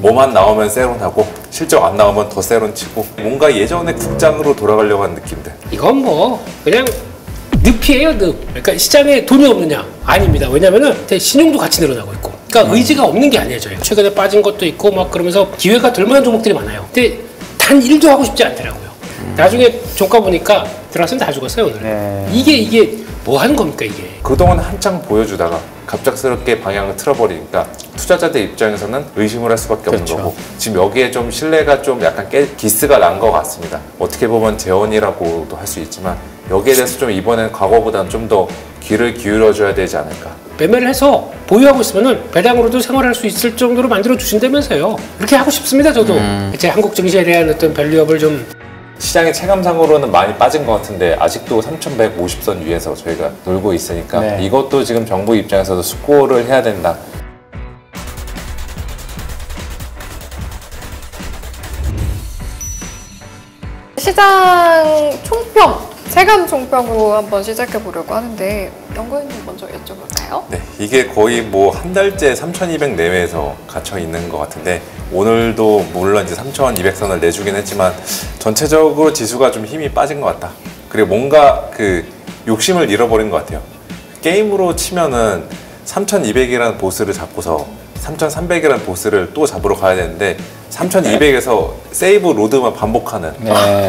뭐만 나오면 세론하고 실적 안 나오면 더 세론 치고 뭔가 예전의 국장으로 돌아가려고 하는 느낌들. 이건 뭐 그냥 늪이에요, 늪. 그러니까 시장에 돈이 없느냐? 아닙니다. 왜냐면은 신용도 같이 늘어나고 있고. 그러니까 의지가 없는 게 아니에요, 저희. 최근에 빠진 것도 있고 막 그러면서 기회가 될 만한 종목들이 많아요. 근데 단 일도 하고 싶지 않더라고요. 나중에 종가 보니까 들어왔으면 다 죽었어요, 오늘. 네. 이게 뭐 하는 겁니까, 이게? 그동안 한창 보여주다가 갑작스럽게 방향을 틀어버리니까 투자자들 입장에서는 의심을 할 수밖에 없는 그렇죠. 거고, 지금 여기에 좀 신뢰가 좀 약간 기스가 난 것 같습니다. 어떻게 보면 재원이라고도 할 수 있지만 여기에 대해서 좀 이번엔 과거보다는 좀 더 귀를 기울여줘야 되지 않을까. 매매를 해서 보유하고 있으면은 배당으로도 생활할 수 있을 정도로 만들어 주신다면서요. 그렇게 하고 싶습니다, 저도. 이제 한국 증시에 대한 어떤 밸류업을 좀. 시장의 체감상으로는 많이 빠진 것 같은데 아직도 3,150선 위에서 저희가 놀고 있으니까 네. 이것도 지금 정부 입장에서도 숙고를 해야 된다. 시장 총평, 체감 총평으로 한번 시작해 보려고 하는데 연구원님 먼저 여쭤볼까요? 네, 이게 거의 뭐 한 달째 3,200 내외에서 갇혀 있는 것 같은데 오늘도 물론 이제 3,200선을 내주긴 했지만 전체적으로 지수가 좀 힘이 빠진 것 같다. 그리고 뭔가 그 욕심을 잃어버린 것 같아요. 게임으로 치면은 3,200이라는 보스를 잡고서 3,300이라는 보스를 또 잡으러 가야 되는데 3,200에서 세이브 로드만 반복하는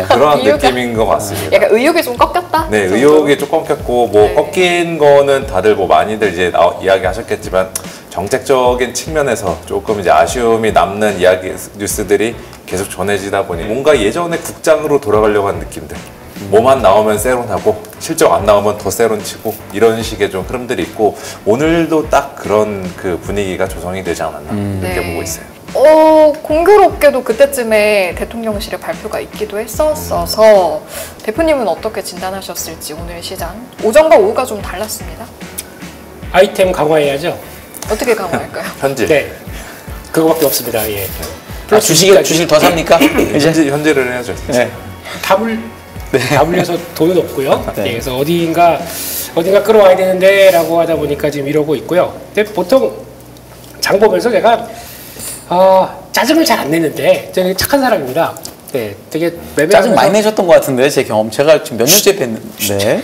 그런 느낌인 것 같습니다. 약간 의욕이 좀 꺾였다? 네, 의욕이 조금 꺾였고 뭐 꺾인 거는 다들 뭐 많이들 이제 이야기하셨겠지만 정책적인 측면에서 조금 이제 아쉬움이 남는 이야기 뉴스들이 계속 전해지다 보니 뭔가 예전의 국장으로 돌아가려고 하는 느낌들. 뭐만 나오면 세론하고 실적 안 나오면 더 세론 치고 이런 식의 좀 흐름들이 있고 오늘도 딱 그런 그 분위기가 조성이 되지 않았나 느껴보고 있어요. 공교롭게도 그때쯤에 대통령실의 발표가 있기도 했었어서 대표님은 어떻게 진단하셨을지 오늘 시장 오전과 오후가 좀 달랐습니다. 아이템 강화해야죠. 어떻게 강화할까요? 현질. 네, 그거밖에 없습니다. 예. 주식을 더 삽니까? 이제 현질을 해야죠. 네. 답을려서 돈은 없고요. 네. 예, 그래서 어딘가 끌어와야 되는데 라고 하다 보니까 지금 이러고 있고요. 근데 보통 장 보면서 제가 짜증을 잘 안 내는데 되게 착한 사람입니다. 네, 되게 짜증 많이 내셨던 것 같은데 제 경험 제가 지금 몇 년째 뵀는데 예,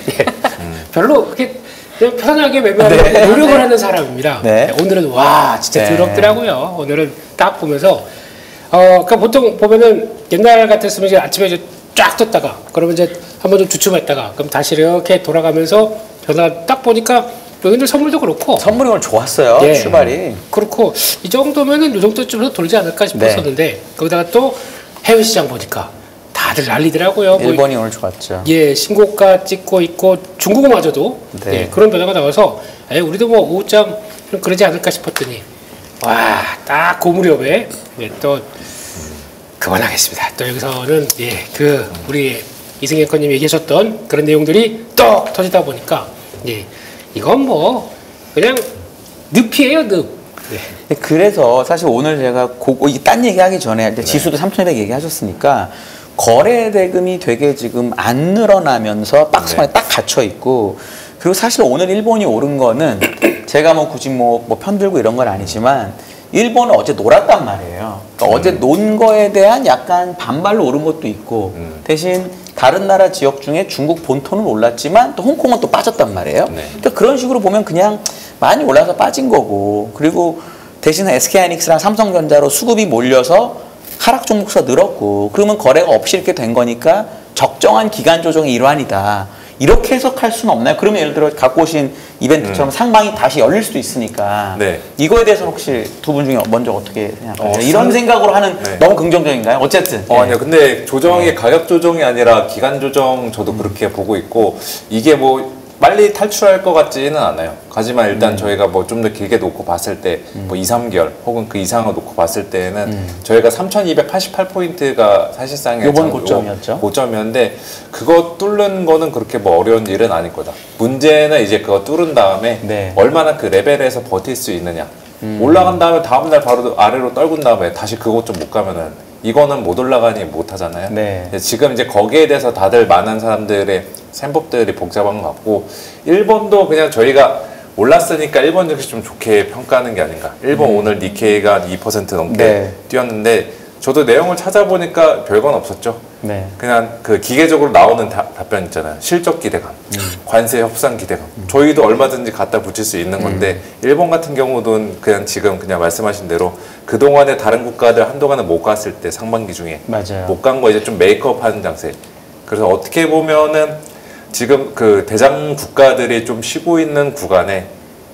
별로 그렇게 그냥 편하게 매매하려고 노력을 하는 사람입니다. 네. 네, 오늘은 와 진짜 네. 더럽더라고요. 오늘은 딱 보면서 그러니까 보통 보면은 옛날 같았으면 이제 아침에 이제 쫙 떴다가 그러면 이제 한번 좀 주춤했다가 그럼 다시 이렇게 돌아가면서 전화 딱 보니까 여기들 선물도 그렇고 선물이 오늘 좋았어요. 예. 출발이. 그렇고 이 정도면은 이 정도쯤에서 돌지 않을까 싶었었는데 거기다가 또 해외 시장 보니까 다들 난리더라고요. 일본이 오늘 좋았죠. 예, 신고가 찍고 있고 중국마저도 네. 예, 그런 변화가 나와서 우리도 뭐 오후장 좀 그러지 않을까 싶었더니 와, 딱 그 무렵에 또 그만하겠습니다. 또 여기서는 우리 이승희 앵커님이 얘기하셨던 그런 내용들이 똑 터지다 보니까 이건 뭐 그냥 늪이에요, 늪. 네. 그래서 사실 오늘 제가 딴 얘기하기 전에 지수도 3,200 얘기하셨으니까 거래 대금이 되게 지금 안 늘어나면서 박스만에 딱 갇혀 있고 그리고 사실 오늘 일본이 오른 거는 제가 뭐 굳이 뭐 편들고 이런 건 아니지만 일본은 어제 놀았단 말이에요. 그러니까 어제 논 거에 대한 약간 반발로 오른 것도 있고 대신 다른 나라 지역 중에 중국 본토는 올랐지만 또 홍콩은 또 빠졌단 말이에요. 그러니까 그런 식으로 보면 그냥 많이 올라서 빠진 거고 그리고 대신 SK하이닉스랑 삼성전자로 수급이 몰려서 하락 종목수가 늘었고 그러면 거래가 없이 이렇게 된 거니까 적정한 기간 조정의 일환이다. 이렇게 해석할 수는 없나요? 그러면 예를 들어 갖고 오신 이벤트처럼 상방이 다시 열릴 수도 있으니까 이거에 대해서는 혹시 두 분 중에 먼저 어떻게 생각하세요? 이런 생각으로 하는 너무 긍정적인가요? 어쨌든 아니요. 근데 조정이 가격 조정이 아니라 기간 조정 저도 그렇게 보고 있고 이게 뭐 빨리 탈출할 것 같지는 않아요. 하지만 일단 저희가 뭐 좀 더 길게 놓고 봤을 때 뭐 2, 3개월 혹은 그 이상을 놓고 봤을 때는 저희가 3,288포인트가 사실상의 요번 고점이었죠. 고점이었는데 그거 뚫는 거는 그렇게 뭐 어려운 일은 아닐 거다. 문제는 이제 그거 뚫은 다음에 얼마나 그 레벨에서 버틸 수 있느냐. 올라간 다음에 다음날 바로 아래로 떨군 다음에 다시 그곳 좀 못 가면은 이거는 못 올라가니 못 하잖아요. 지금 이제 거기에 대해서 다들 많은 사람들의 셈법들이 복잡한 것 같고 일본도 그냥 저희가 올랐으니까 일본 증시 좀 좋게 평가하는 게 아닌가. 일본 오늘 니케이가 2% 넘게 네. 뛰었는데 저도 내용을 찾아보니까 별건 없었죠. 네. 그냥 그 기계적으로 나오는 답변 있잖아요. 실적 기대감, 관세 협상 기대감. 저희도 얼마든지 갖다 붙일 수 있는 건데 일본 같은 경우는 그냥 지금 그냥 말씀하신 대로 그동안에 다른 국가들 한동안은 못 갔을 때 상반기 중에 맞아요. 못 간 거 이제 좀 메이크업하는 장세. 그래서 어떻게 보면은 지금 그 대장 국가들이 좀 쉬고 있는 구간에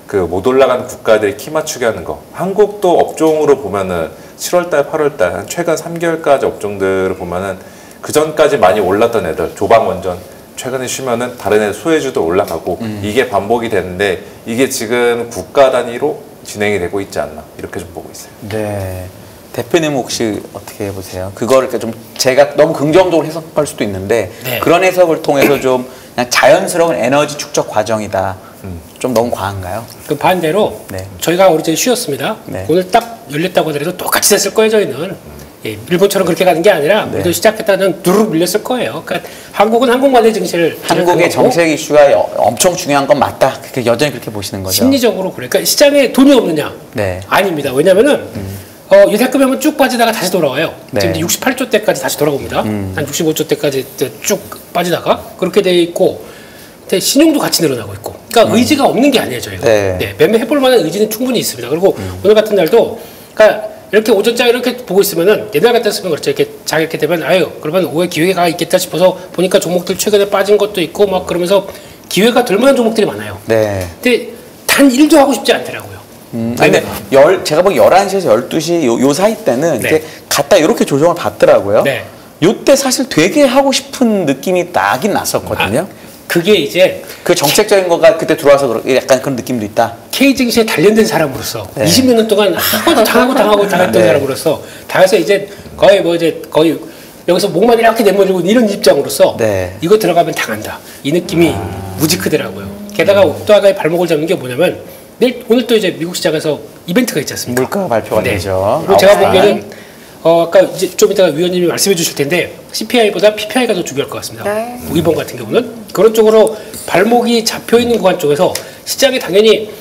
그 못 올라간 국가들이 키 맞추게 하는 거. 한국도 업종으로 보면은 7월달, 8월달 최근 3개월까지 업종들을 보면은 그 전까지 많이 올랐던 애들 조방원전 최근에 쉬면은 다른 애들 소해주도 올라가고 이게 반복이 되는데 이게 지금 국가 단위로 진행이 되고 있지 않나 이렇게 좀 보고 있어요. 네. 대표님 혹시 어떻게 보세요? 그거를 좀 제가 너무 긍정적으로 해석할 수도 있는데 네. 그런 해석을 통해서 좀 그냥 자연스러운 에너지 축적 과정이다. 좀 너무 과한가요? 그 반대로 네. 저희가 어제 쉬었습니다. 네. 오늘 딱 열렸다고 하더라도 똑같이 됐을 거예요. 저희는 예, 일본처럼 그렇게 가는 게 아니라 네. 우리도 시작했다는 두루룩 밀렸을 거예요. 그러니까 한국은 한국만의 증시를 한국의 정책 이슈가 엄청 중요한 건 맞다. 여전히 그렇게 보시는 거죠? 심리적으로 그래. 그러니까 시장에 돈이 없느냐? 네. 아닙니다. 왜냐면은 예대금이 한번 쭉 빠지다가 다시 돌아와요. 네. 지금 68조 때까지 다시 돌아옵니다. 한 65조 때까지 쭉 빠지다가 그렇게 돼 있고, 근데 신용도 같이 늘어나고 있고. 그러니까 의지가 없는 게 아니에요, 저희가. 네. 매매해볼 만한 의지는 충분히 있습니다. 그리고 오늘 같은 날도, 그러니까 이렇게 오전장 이렇게 보고 있으면은 옛날 같았으면 그렇죠. 이렇게 자 이렇게 되면 아유 그러면 오해 기회가 있겠다 싶어서 보니까 종목들 최근에 빠진 것도 있고 막 그러면서 기회가 될 만한 종목들이 많아요. 네. 근데 단 1도 하고 싶지 않더라고요. 근데 제가 보기 11시에서 12시 요 사이 때는 네. 이렇게 갔다 이렇게 조정을 받더라고요. 네. 요때 사실 되게 하고 싶은 느낌이 나긴 났었거든요. 그게 이제 그 정책적인 거가 그때 들어와서 약간 그런 느낌도 있다. K 증시에 단련된 사람으로서 네. 20년 동안 한번 당하고 당했던 네. 사람으로서 당해서 이제 거의 거의 여기서 목만 이렇게 내밀고 이런 입장으로서 네. 이거 들어가면 당한다. 이 느낌이 무지 크더라고요. 게다가 또 하나의 발목을 잡는 게 뭐냐면 오늘 또 이제 미국 시장에서 이벤트가 있지 않습니까? 물가 발표가 네. 되죠. 그리고 제가 9시. 보기에는 아까 이제 좀 이따가 위원님이 말씀해 주실 텐데 CPI보다 PPI가 더 중요할 것 같습니다. 네. 이번 같은 경우는 그런 쪽으로 발목이 잡혀 있는 구간 쪽에서 시장이 당연히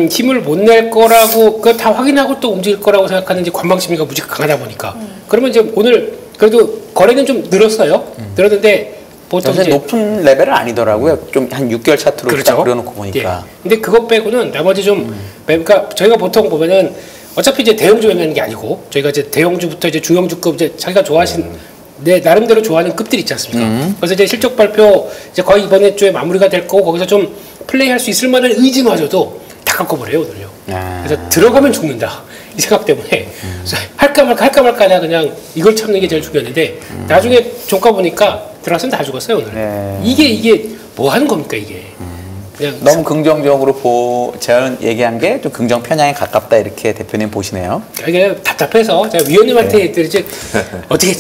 힘을 못 낼 거라고 그거 다 확인하고 또 움직일 거라고 생각하는 이제 관망 심리가 무지가 강하다 보니까 그러면 이제 오늘 그래도 거래는 좀 늘었어요. 늘었는데 보통 요새 이제 높은 레벨은 아니더라고요. 좀 한 6개월 차트로 딱 그려놓고 보니까. 예. 근데 그것 빼고는 나머지 좀 그러니까 저희가 보통 보면은 어차피 이제 대형주 매매하는 게 아니고 저희가 이제 대형주부터 이제 중형주급 이제 자기가 좋아하신 내 나름대로 좋아하는 급들 있지 않습니까? 그래서 이제 실적 발표 이제 거의 이번 주에 마무리가 될 거고 거기서 좀 플레이할 수 있을 만한 의지마저도 다 꺾어버려요 오늘요. 그래서 들어가면 죽는다 이 생각 때문에 그래서 할까 말까 하다 그냥 이걸 참는 게 제일 중요했는데 나중에 종가 보니까 들어갔으면 다 죽었어요 오늘. 네. 이게 뭐 하는 겁니까 이게? 그냥 너무 긍정적으로 제가 얘기한 게 좀 긍정 편향에 가깝다 이렇게 대표님 보시네요. 이게 답답해서 제가 위원님한테 이제 어떻게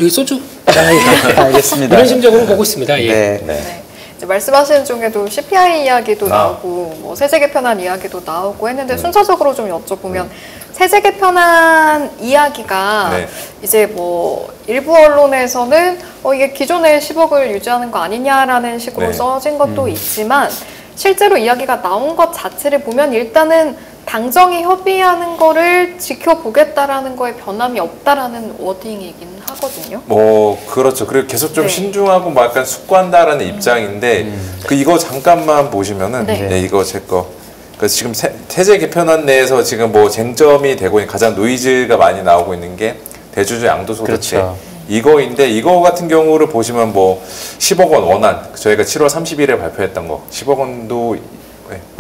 여기 소주 알겠습니다. 이런 심정으로 보고 있습니다. 예. 네. 네. 이제 말씀하시는 중에도 CPI 이야기도 나오고 뭐 세제 개편안 이야기도 나오고 했는데 순차적으로 좀 여쭤보면 세제 개편안 이야기가 네. 이제 뭐 일부 언론에서는 이게 기존의 10억을 유지하는 거 아니냐라는 식으로 네. 써진 것도 있지만 실제로 이야기가 나온 것 자체를 보면 일단은 당정이 협의하는 거를 지켜보겠다라는 거에 변함이 없다라는 워딩이긴 하거든요. 뭐 그렇죠. 그리고 계속 좀 네. 신중하고 뭐 약간 숙고한다라는 입장인데 그 이거 잠깐만 보시면은 네. 네, 이거 제 거. 그 지금 세제 개편안 내에서 지금 뭐 쟁점이 되고 있는 가장 노이즈가 많이 나오고 있는 게 대주주 양도소득세 그렇죠. 이거인데 이거 같은 경우를 보시면 뭐 10억 원 원안 저희가 7월 30일에 발표했던 거 10억 원도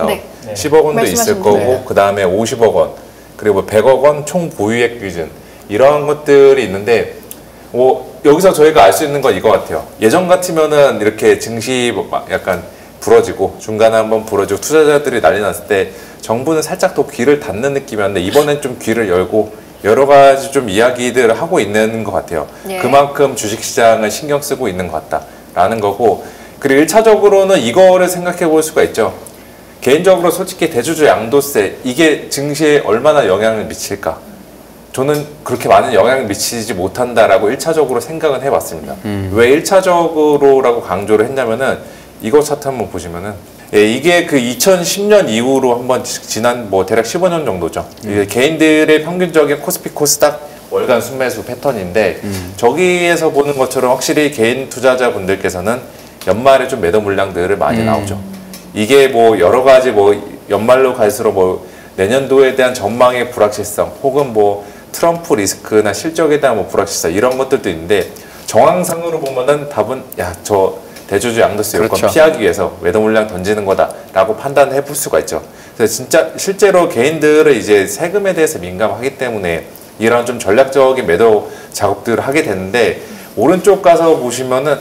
네. 10억 원도 있을 말씀하신 거고 네. 그 다음에 50억 원 그리고 100억 원 총 보유액 기준 이러한 것들이 있는데 여기서 저희가 알 수 있는 건 이거 같아요. 예전 같으면은 이렇게 증시 약간 부러지고 중간에 한번 부러지고 투자자들이 난리 났을 때 정부는 살짝 더 귀를 닫는 느낌이었는데 이번엔 좀 귀를 열고 여러 가지 좀 이야기들을 하고 있는 것 같아요. 예. 그만큼 주식시장을 신경 쓰고 있는 것 같다라는 거고 그리고 1차적으로는 이거를 생각해 볼 수가 있죠. 개인적으로 솔직히 대주주 양도세 이게 증시에 얼마나 영향을 미칠까? 저는 그렇게 많은 영향을 미치지 못한다라고 1차적으로 생각은 해봤습니다. 왜 1차적으로라고 강조를 했냐면은 이거 차트 한번 보시면은 예, 이게 그 2010년 이후로 한번 지난 뭐 대략 15년 정도죠. 이게 개인들의 평균적인 코스피 코스닥 월간 순매수 패턴인데 저기에서 보는 것처럼 확실히 개인 투자자분들께서는 연말에 좀 매도 물량들을 많이 나오죠. 이게 뭐 여러 가지 뭐 연말로 갈수록 뭐 내년도에 대한 전망의 불확실성 혹은 뭐 트럼프 리스크나 실적에 대한 뭐 불확실성 이런 것들도 있는데 정황상으로 보면은 답은 야, 저 대주주 양도세 요건 그렇죠. 피하기 위해서 매도 물량 던지는 거다라고 판단해 볼 수가 있죠. 그래서 진짜 실제로 개인들은 이제 세금에 대해서 민감하기 때문에 이런 좀 전략적인 매도 작업들을 하게 되는데 오른쪽 가서 보시면은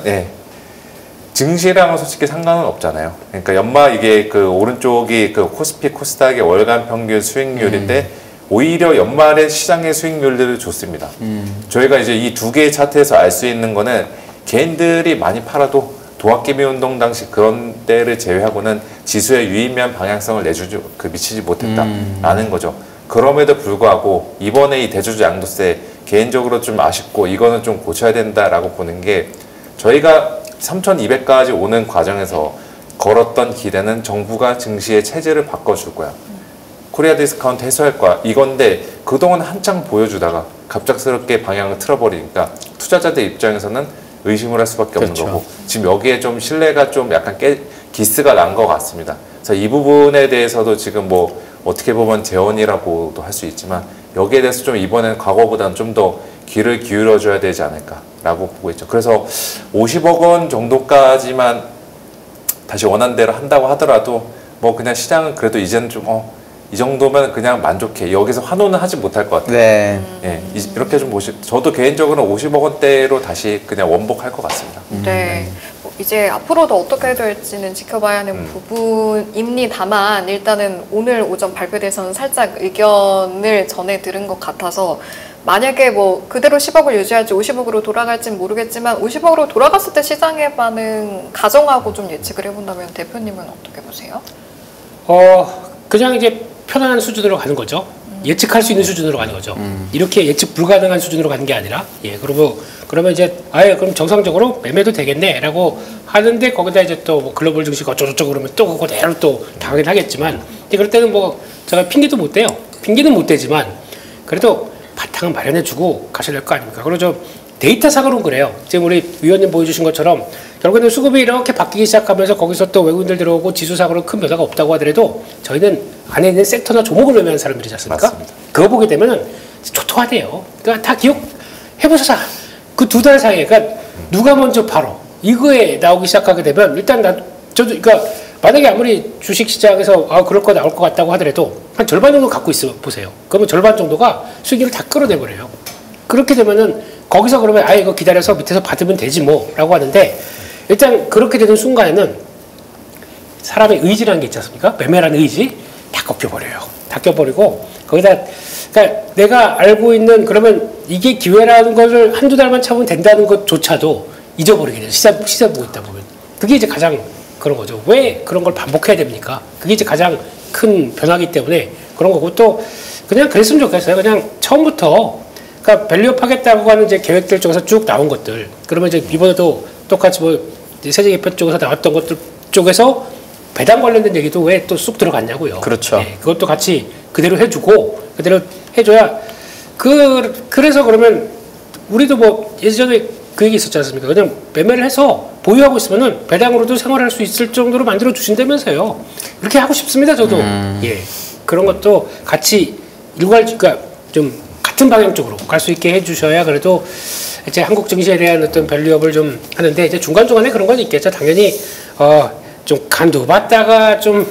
증시랑은 솔직히 상관은 없잖아요. 그러니까 연말 이게 그 오른쪽이 그 코스피 코스닥의 월간 평균 수익률인데 오히려 연말에 시장의 수익률들이 좋습니다. 저희가 이제 이 두 개의 차트에서 알 수 있는 거는 개인들이 많이 팔아도 도합개미 운동 당시 그런 때를 제외하고는 지수에 유의미한 방향성을 미치지 못했다라는 거죠. 그럼에도 불구하고 이번에 이 대주주 양도세 개인적으로 좀 아쉽고 이거는 좀 고쳐야 된다라고 보는 게 저희가 3,200까지 오는 과정에서 걸었던 기대는 정부가 증시의 체제를 바꿔줄 거야. 코리아 디스카운트 해소할 거야. 이건데 그동안 한창 보여주다가 갑작스럽게 방향을 틀어버리니까 투자자들 입장에서는 의심을 할 수밖에 없는 거고 지금 여기에 좀 신뢰가 좀 약간 기스가 난 것 같습니다. 그래서 이 부분에 대해서도 지금 뭐 어떻게 보면 재원이라고도 할 수 있지만 여기에 대해서 좀 이번에는 과거보다는 좀 더 귀를 기울여줘야 되지 않을까라고 보고 있죠. 그래서 50억 원 정도까지만 다시 원한대로 한다고 하더라도 뭐 그냥 시장은 그래도 이제는 좀 이 정도면 그냥 만족해. 여기서 환호는 하지 못할 것 같아요. 네. 예, 이렇게 좀 저도 개인적으로 50억 원대로 다시 그냥 원복할 것 같습니다. 네. 이제 앞으로도 어떻게 될지는 지켜봐야 하는 부분입니다만 일단은 오늘 오전 발표돼서는 살짝 의견을 전해 들은 것 같아서 만약에 뭐 그대로 10억을 유지할지 50억으로 돌아갈지는 모르겠지만 50억으로 돌아갔을 때 시장의 반응 가정하고 좀 예측을 해본다면 대표님은 어떻게 보세요? 그냥 이제 편안한 수준으로 가는 거죠. 예측할 수 있는 수준으로 가는 거죠. 이렇게 예측 불가능한 수준으로 가는 게 아니라, 그러면 이제, 그럼 정상적으로 매매도 되겠네라고 하는데, 거기다 이제 또 뭐 글로벌 증시가 어쩌고저쩌고 그러면 또 그대로 또 당하긴 하겠지만, 근데 그럴 때는 뭐, 제가 핑계도 못 대요. 핑계는 못 대지만, 그래도 바탕은 마련해주고 가셔야 될 거 아닙니까? 그리고 좀 데이터상으로는 그래요. 지금 우리 위원님 보여주신 것처럼, 결국에는 수급이 이렇게 바뀌기 시작하면서 거기서 또 외국인들 들어오고 지수상으로 큰 변화가 없다고 하더라도 저희는 안에 있는 섹터나 종목을 매매하는 사람들이지 않습니까? 맞습니다. 그거 보게 되면은 초토화돼요. 그러니까 다 기억해보셔서 그 두 달 사이에, 그러니까 누가 먼저 팔어 이거에 나오기 시작하게 되면 일단 저도 그러니까 만약에 아무리 주식시장에서 그럴 거 나올 것 같다고 하더라도 한 절반 정도 갖고 있어 보세요. 그러면 절반 정도가 수익률을 다 끌어내버려요. 그렇게 되면은 거기서 그러면 이거 기다려서 밑에서 받으면 되지 뭐라고 하는데 일단 그렇게 되는 순간에는 사람의 의지라는 게 있지 않습니까? 매매라는 의지 다 꺾여버려요. 다 꺾여버리고 거기다 그러니까 내가 알고 있는 그러면 이게 기회라는 것을 한두 달만 참으면 된다는 것조차도 잊어버리게 돼요. 시세 보고 있다 보면. 그게 이제 가장 그런 거죠. 왜 그런 걸 반복해야 됩니까? 그게 이제 가장 큰 변화기 때문에 그런 거고 또 그냥 그랬으면 좋겠어요. 그냥 처음부터 그러니까 밸류업 하겠다고 하는 이제 계획들 쪽에서 쭉 나온 것들 그러면 이제 이번에도 똑같이 뭐 세제 개편 쪽에서 나왔던 것들 쪽에서 배당 관련된 얘기도 왜 또 쑥 들어갔냐고요. 그렇죠. 그것도 같이 그대로 해주고 그대로 해줘야 그래서 그러면 우리도 뭐 예전에 그 얘기 있었지 않습니까? 그냥 매매를 해서 보유하고 있으면은 배당으로도 생활할 수 있을 정도로 만들어 주신다면서요. 그렇게 하고 싶습니다, 저도. 그런 것도 같이 그러니까 좀 같은 방향 쪽으로 갈 수 있게 해주셔야 그래도 이제 한국 증시에 대한 어떤 밸류업을 좀 하는데 이제 중간중간에 그런 건 있겠죠. 당연히 좀 간두봤다가 좀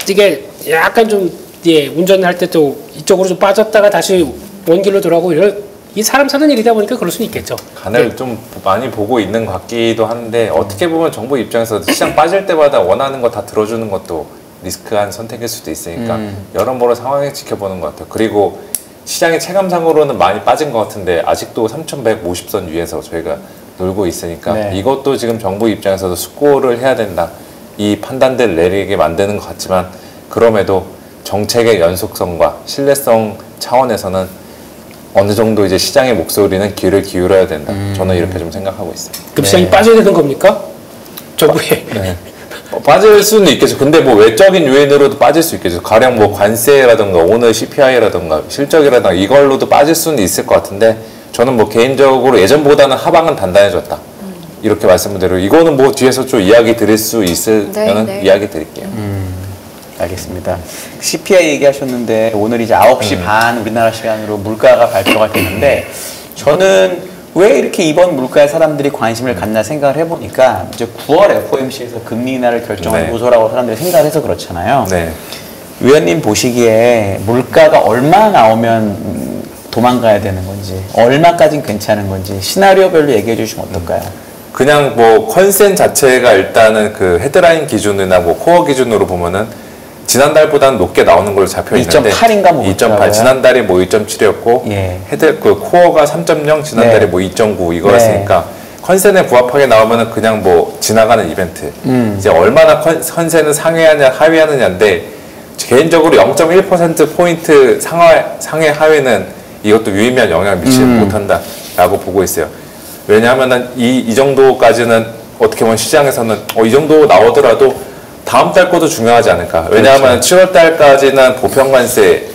이게 약간 좀 운전할 때 또 이쪽으로 좀 빠졌다가 다시 원길로 돌아오고 이 사람 사는 일이다 보니까 그럴 수는 있겠죠. 간을 좀 많이 보고 있는 것 같기도 한데 어떻게 보면 정부 입장에서 시장 빠질 때마다 원하는 거 다 들어주는 것도 리스크한 선택일 수도 있으니까 여러모로 상황을 지켜보는 것 같아요. 그리고 시장의 체감상으로는 많이 빠진 것 같은데 아직도 3,150선 위에서 저희가 놀고 있으니까 이것도 지금 정부 입장에서도 숙고를 해야 된다. 이 판단들을 내리게 만드는 것 같지만 그럼에도 정책의 연속성과 신뢰성 차원에서는 어느 정도 이제 시장의 목소리는 귀를 기울여야 된다. 저는 이렇게 좀 생각하고 있습니다. 그럼 시장이 빠져야 되는 겁니까? 정부에 빠질 수는 있겠죠. 근데 뭐 외적인 요인으로도 빠질 수 있겠죠. 가령 뭐 관세라든가 오늘 CPI라든가 실적이라든가 이걸로도 빠질 수는 있을 것 같은데 저는 뭐 개인적으로 예전보다는 하방은 단단해졌다. 이렇게 말씀드리고 이거는 뭐 뒤에서 좀 이야기 드릴 수 있으면 네. 이야기 드릴게요. 알겠습니다. CPI 얘기하셨는데 오늘 이제 9시 반 우리나라 시간으로 물가가 발표가 되는데 저는 왜 이렇게 이번 물가에 사람들이 관심을 갖나 생각을 해보니까 이제 9월 FOMC에서 금리 인하를 결정한 네. 보소라고 사람들이 생각을 해서 그렇잖아요. 네. 위원님 보시기에 물가가 얼마 나오면 도망가야 되는 건지 얼마까지는 괜찮은 건지 시나리오별로 얘기해 주시면 어떨까요? 그냥 뭐 컨센 자체가 일단은 그 헤드라인 기준이나 뭐 코어 기준으로 보면은 지난달보다는 높게 나오는 걸로 잡혀 있는데 2.8인가 뭐 2.8 그렇더라고요. 지난달이 뭐 2.7이었고 예. 헤드 그 코어가 3.0 지난달에 네. 뭐 2.9 이거였으니까 컨센에 부합하게 나오면은 그냥 뭐 지나가는 이벤트. 이제 얼마나 컨센은 상회하냐 하회하느냐인데 개인적으로 0.1% 포인트 상회 하회는 이것도 유의미한 영향을 미치지 못한다라고 보고 있어요. 왜냐하면은 이 정도까지는 어떻게 보면 시장에서는 이 정도 나오더라도 다음 달 것도 중요하지 않을까. 왜냐하면 7월 달까지는 보편관세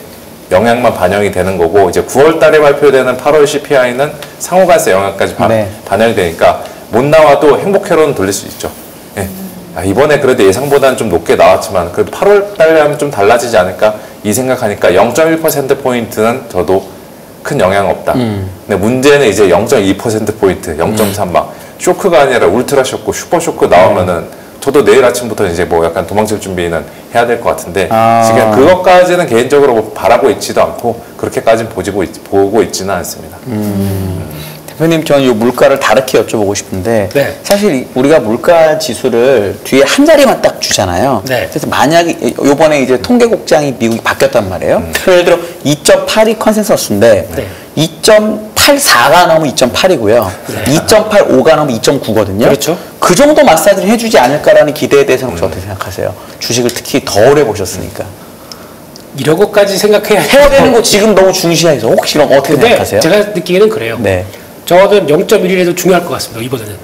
영향만 반영이 되는 거고 이제 9월 달에 발표되는 8월 CPI는 상호관세 영향까지 네. 반영이 되니까 못 나와도 행복회로는 돌릴 수 있죠. 예. 이번에 그래도 예상보다는 좀 높게 나왔지만 그래도 8월 달에 하면 좀 달라지지 않을까 이 생각하니까 0.1%포인트는 저도 큰 영향 없다. 근데 문제는 이제 0.2%포인트, 0.3 막 쇼크가 아니라 울트라 쇼크, 슈퍼 쇼크 나오면은 저도 내일 아침부터 이제 뭐 약간 도망칠 준비는 해야 될 것 같은데 지금 그것까지는 개인적으로 뭐 바라고 있지도 않고 그렇게까지는 보고 있지는 않습니다. 대표님 저는 이 물가를 다르게 여쭤보고 싶은데 네. 사실 우리가 물가 지수를 뒤에 한 자리만 딱 주잖아요. 네. 그래서 만약에 요번에 이제 통계국장이 미국이 바뀌었단 말이에요. 예를 들어 2.8이 컨센서스인데 네. 2.84가 넘으면 2.8이고요. 2.85가 넘으면 2.9거든요. 그렇죠. 그 정도 마사지를 해주지 않을까라는 기대에 대해서는 혹시 어떻게 생각하세요? 주식을 특히 더 오래 보셨으니까. 이런 것까지 생각해야 해야 되는 거 지금 너무 중시해서 혹시 그럼 어떻게 근데 생각하세요? 제가 느끼기에는 그래요. 네. 저는 0.1이라도 중요할 것 같습니다. 이번에는.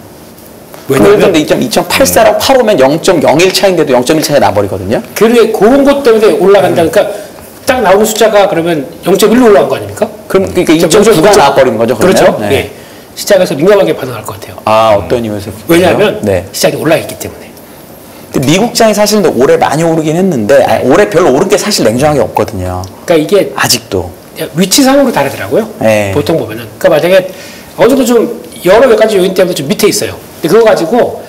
그런데 왜냐하면 2.84랑 8오면 0.01 차인데도 0.1 차이가 나버리거든요. 그런 것 때문에 올라간다. 그러니까 딱 나오는 숫자가 그러면 0.1로 올라간 거 아닙니까? 그럼 그러니까 2.9가 나와버린 거죠. 그러면? 그렇죠. 네. 예. 시장에서 민감하게 반응할 것 같아요. 아 어떤 이유에서? 왜냐하면 네. 시장이 올라 있기 때문에. 근데 미국장이 사실 올해 많이 오르긴 했는데 아니, 올해 별로 오른 게 사실 냉정하게 없거든요. 그러니까 이게 아직도. 위치상으로 다르더라고요. 네. 보통 보면은. 그러니까 만약에 어느 정도 좀 여러 몇 가지 요인 때문에 좀 밑에 있어요. 근데 그거 가지고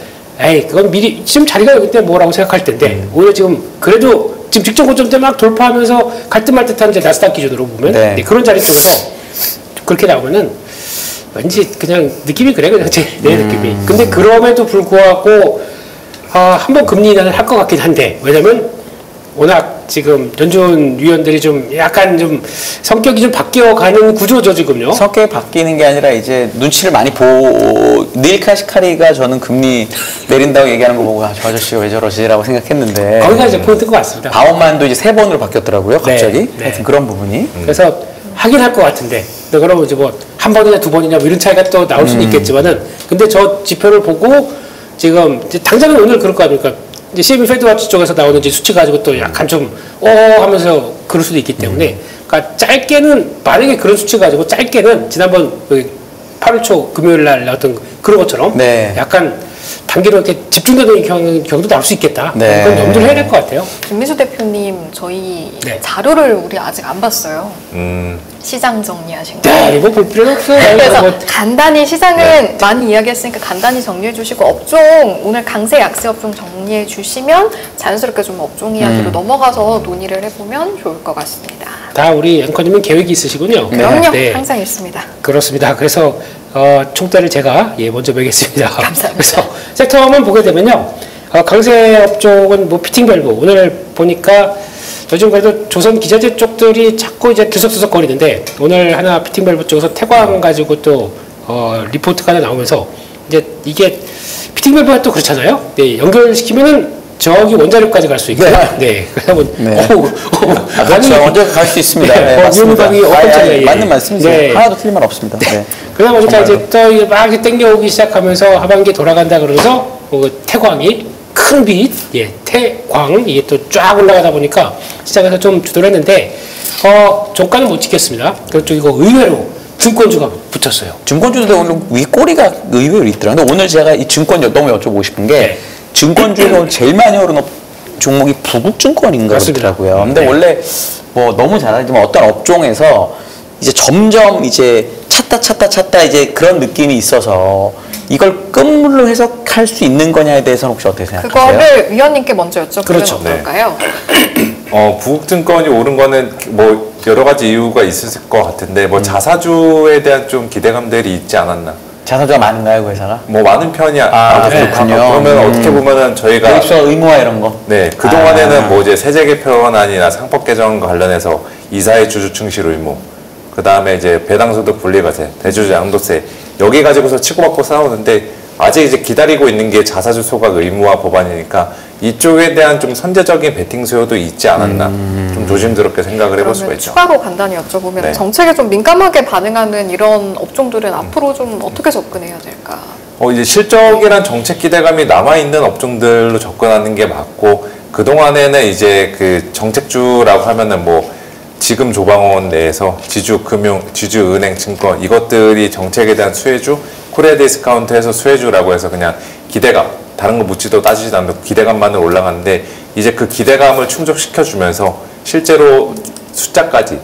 그건 미리 지금 자리가 여기 때문에 뭐라고 생각할 텐데 오히려 지금 그래도 지금 직전 고점 때 막 돌파하면서 갈 듯 말 듯한 이제 나스닥 기준으로 보면 네. 그런 자리 쪽에서 그렇게 나오면은 왠지 그냥 느낌이 그래 그냥 내 느낌이. 근데 그럼에도 불구하고 한번 금리 인하를 할 것 같긴 한데 왜냐면 워낙 지금 연준 위원들이 좀 약간 좀 성격이 좀 바뀌어가는 구조죠 지금요. 성격이 바뀌는 게 아니라 이제 눈치를 많이 닐 카시카리가 저는 금리 내린다고 얘기하는 거 보고 저 아저씨가 왜 저러시라고 생각했는데 거기가 이제 포인트인 것 같습니다. 바움만도 이제 3번으로 바뀌었더라고요 갑자기. 네, 네. 하여튼 그런 부분이. 그래서 하긴 할 것 같은데 근데 그러면 이제 뭐 한 번이나 두 번이냐 뭐 이런 차이가 또 나올 수는 있겠지만은 근데 저 지표를 보고 지금 이제 당장은 오늘 그럴 거 아닙니까? 이제 CME 페드와치 쪽에서 나오는 이제 수치 가지고 또 약간 좀 하면서 그럴 수도 있기 때문에 그러니까 짧게는 만약에 그런 수치 가지고 짧게는 지난번 8월 초 금요일 날 나왔던 그런 것처럼 네. 약간 단기로 이렇게 집중되는 경우도 나올 수 있겠다. 네. 그건 염두를 해야 될 것 같아요. 김민수 대표님 저희 네. 자료를 우리 아직 안 봤어요. 시장 정리하신 거. 네, 이거 볼 필요는 없어요. 그래서 뭐 간단히 시장은 많이 이야기했으니까 간단히 정리해 주시고 업종 오늘 강세 약세 업종 정리해 주시면 자연스럽게 좀 업종 이야기로 넘어가서 논의를 해보면 좋을 것 같습니다. 다 우리 앵커님은 계획이 있으시군요. 그럼요. 네. 항상 있습니다. 그렇습니다. 그래서 총대를 제가 먼저 매겠습니다. 감사합니다. 그래서 섹터만 보게 되면요, 강세 업종은 뭐 피팅 밸브 오늘 보니까 요즘 그래도 조선 기자재 쪽들이 자꾸 이제 들썩들썩 거리는데 오늘 하나 피팅 밸브 쪽에서 태광 가지고 또 리포트가 하나 나오면서 이제 이게 피팅 밸브가 또 그렇잖아요. 네, 연결시키면은 저기 원자력까지 갈 수 있고, 네, 그래서 뭐, 네. 그렇죠. 언제 갈 수 있습니다. 네, 맞습니다. 위험이 어떤지 맞는 말씀이세요. 네. 하나도 틀린 말 없습니다. 네. 그러다 보니까 이제 또 막 땡겨오기 시작하면서 하반기 돌아간다 그러면서 태광이 큰 빛, 예, 태광, 이게 또 쫙 올라가다 보니까 시장에서 좀 주도했는데, 종가는 못 지켰습니다. 그렇죠. 이거 의외로 증권주가 붙었어요. 증권주도 오늘 윗꼬리가 의외로 있더라고요. 근데 오늘 제가 이 증권 너무 여쭤보고 싶은 게 네. 증권주에서 오늘 제일 많이 오른 종목이 부국증권인가 그렇더라고요. 근데 네. 원래 뭐 너무 잘 알지만 어떤 업종에서 이제 점점 이제 찾다 이제 그런 느낌이 있어서 이걸 끝물로 해석할 수 있는 거냐에 대해서는 혹시 어떻게 생각하세요? 그거를 위원님께 먼저 여쭤보면 그렇죠. 어떨까요? 부국증권이 오른 거는 뭐 여러 가지 이유가 있을 것 같은데 뭐 자사주에 대한 좀 기대감들이 있지 않았나. 자사주가 많은가요, 그 회사가? 뭐 많은 편이 그렇군요. 그러면 어떻게 보면은 저희가 대입서 의무화 이런 거. 네, 그동안에는 뭐 이제 세제 개편안이나 상법 개정과 관련해서 이사회 주주 충실 의무, 그 다음에 이제 배당소득 분리과세, 대주주 양도세 여기 가지고서 치고받고 싸우는데 아직 이제 기다리고 있는 게 자사주 소각 의무화 법안이니까 이쪽에 대한 좀 선제적인 베팅 수요도 있지 않았나 좀 조심스럽게 생각을 해볼 수가 그러면 있죠. 추가로 간단히 여쭤보면 네. 정책에 좀 민감하게 반응하는 이런 업종들은 앞으로 좀 어떻게 접근해야 될까? 이제 실적이란 정책 기대감이 남아있는 업종들로 접근하는 게 맞고, 그동안에는 이제 그 정책주라고 하면은 뭐, 지금 조방원 내에서 지주금융, 지주은행, 증권, 이것들이 정책에 대한 수혜주, 코리아 디스카운트에서 수혜주라고 해서 그냥 기대감, 다른 거 묻지도 따지지도 않고 기대감만으로 올라가는데, 이제 그 기대감을 충족시켜주면서 실제로 숫자까지,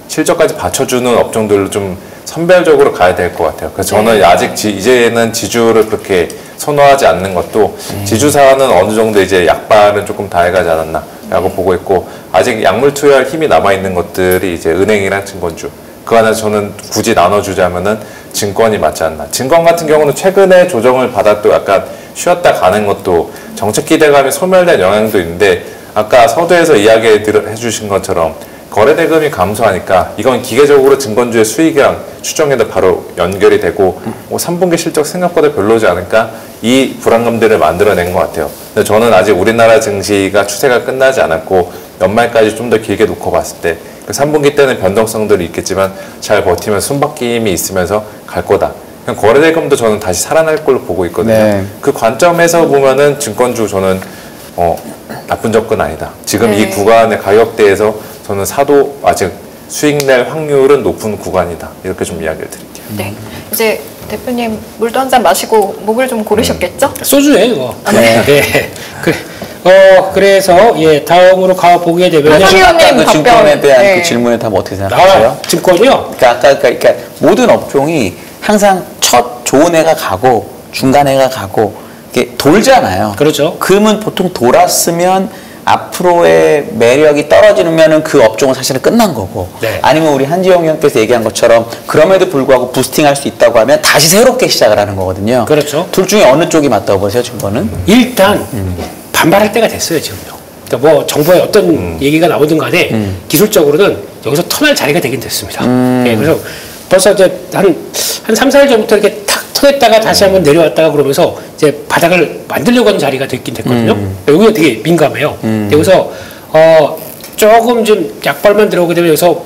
실적까지 받쳐주는 업종들로 좀 선별적으로 가야 될 것 같아요. 그래서 저는 아직 이제는 지주를 그렇게 선호하지 않는 것도 지주사는 어느 정도 이제 약발은 조금 다 해가지 않았나라고 보고 있고, 아직 약물 투여할 힘이 남아있는 것들이 이제 은행이랑 증권주. 그 안에서 저는 굳이 나눠주자면은 증권이 맞지 않나. 증권 같은 경우는 최근에 조정을 받아 또 약간 쉬었다 가는 것도 정책 기대감이 소멸된 영향도 있는데, 아까 서두에서 이야기 해주신 것처럼 거래대금이 감소하니까 이건 기계적으로 증권주의 수익이랑 추정에도 바로 연결이 되고 3분기 실적 생각보다 별로지 않을까, 이 불안감들을 만들어낸 것 같아요. 근데 저는 아직 우리나라 증시가 추세가 끝나지 않았고 연말까지 좀 더 길게 놓고 봤을 때 그 3분기 때는 변동성들이 있겠지만 잘 버티면 숨바뀜이 있으면서 갈 거다. 그냥 거래대금도 저는 다시 살아날 걸로 보고 있거든요. 네. 그 관점에서 보면은 증권주 저는 나쁜 접근 아니다. 지금 이 구간의 가격대에서 저는 사도 아직 수익 낼 확률은 높은 구간이다. 이렇게 좀 이야기를 드릴게요. 네. 이제 대표님 물도 한 잔 마시고 목을 좀 고르셨겠죠? 소주예요, 이거. 네. 네. 그래. 그래서 예, 다음으로 가보게 되면 한 위원님 아까 그 답변. 증권에 대한 네. 그 질문에 답 어떻게 생각하세요? 증권이요? 그러니까 모든 업종이 항상 첫 좋은 해가 가고 중간 해가 가고 이게 돌잖아요. 그렇죠. 그러면 보통 돌았으면 앞으로의 매력이 떨어지면은 그 업종은 사실은 끝난 거고, 네. 아니면 우리 한지영 의원께서 얘기한 것처럼 그럼에도 불구하고 부스팅할 수 있다고 하면 다시 새롭게 시작을 하는 거거든요. 그렇죠. 둘 중에 어느 쪽이 맞다고 보세요, 증권은? 일단 반발할 때가 됐어요, 지금요. 그러니까 뭐 정부의 어떤 얘기가 나오든 간에 기술적으로는 여기서 턴할 자리가 되긴 됐습니다. 예, 그래서 벌써 이제 한 3, 4일 전부터 이렇게 탁 턴했다가 다시 한번 내려왔다가 그러면서 이제 바닥을 만들려고 하는 자리가 됐긴 됐거든요. 여기가 되게 민감해요. 여기서 조금 좀 약발만 들어오게 되면 여기서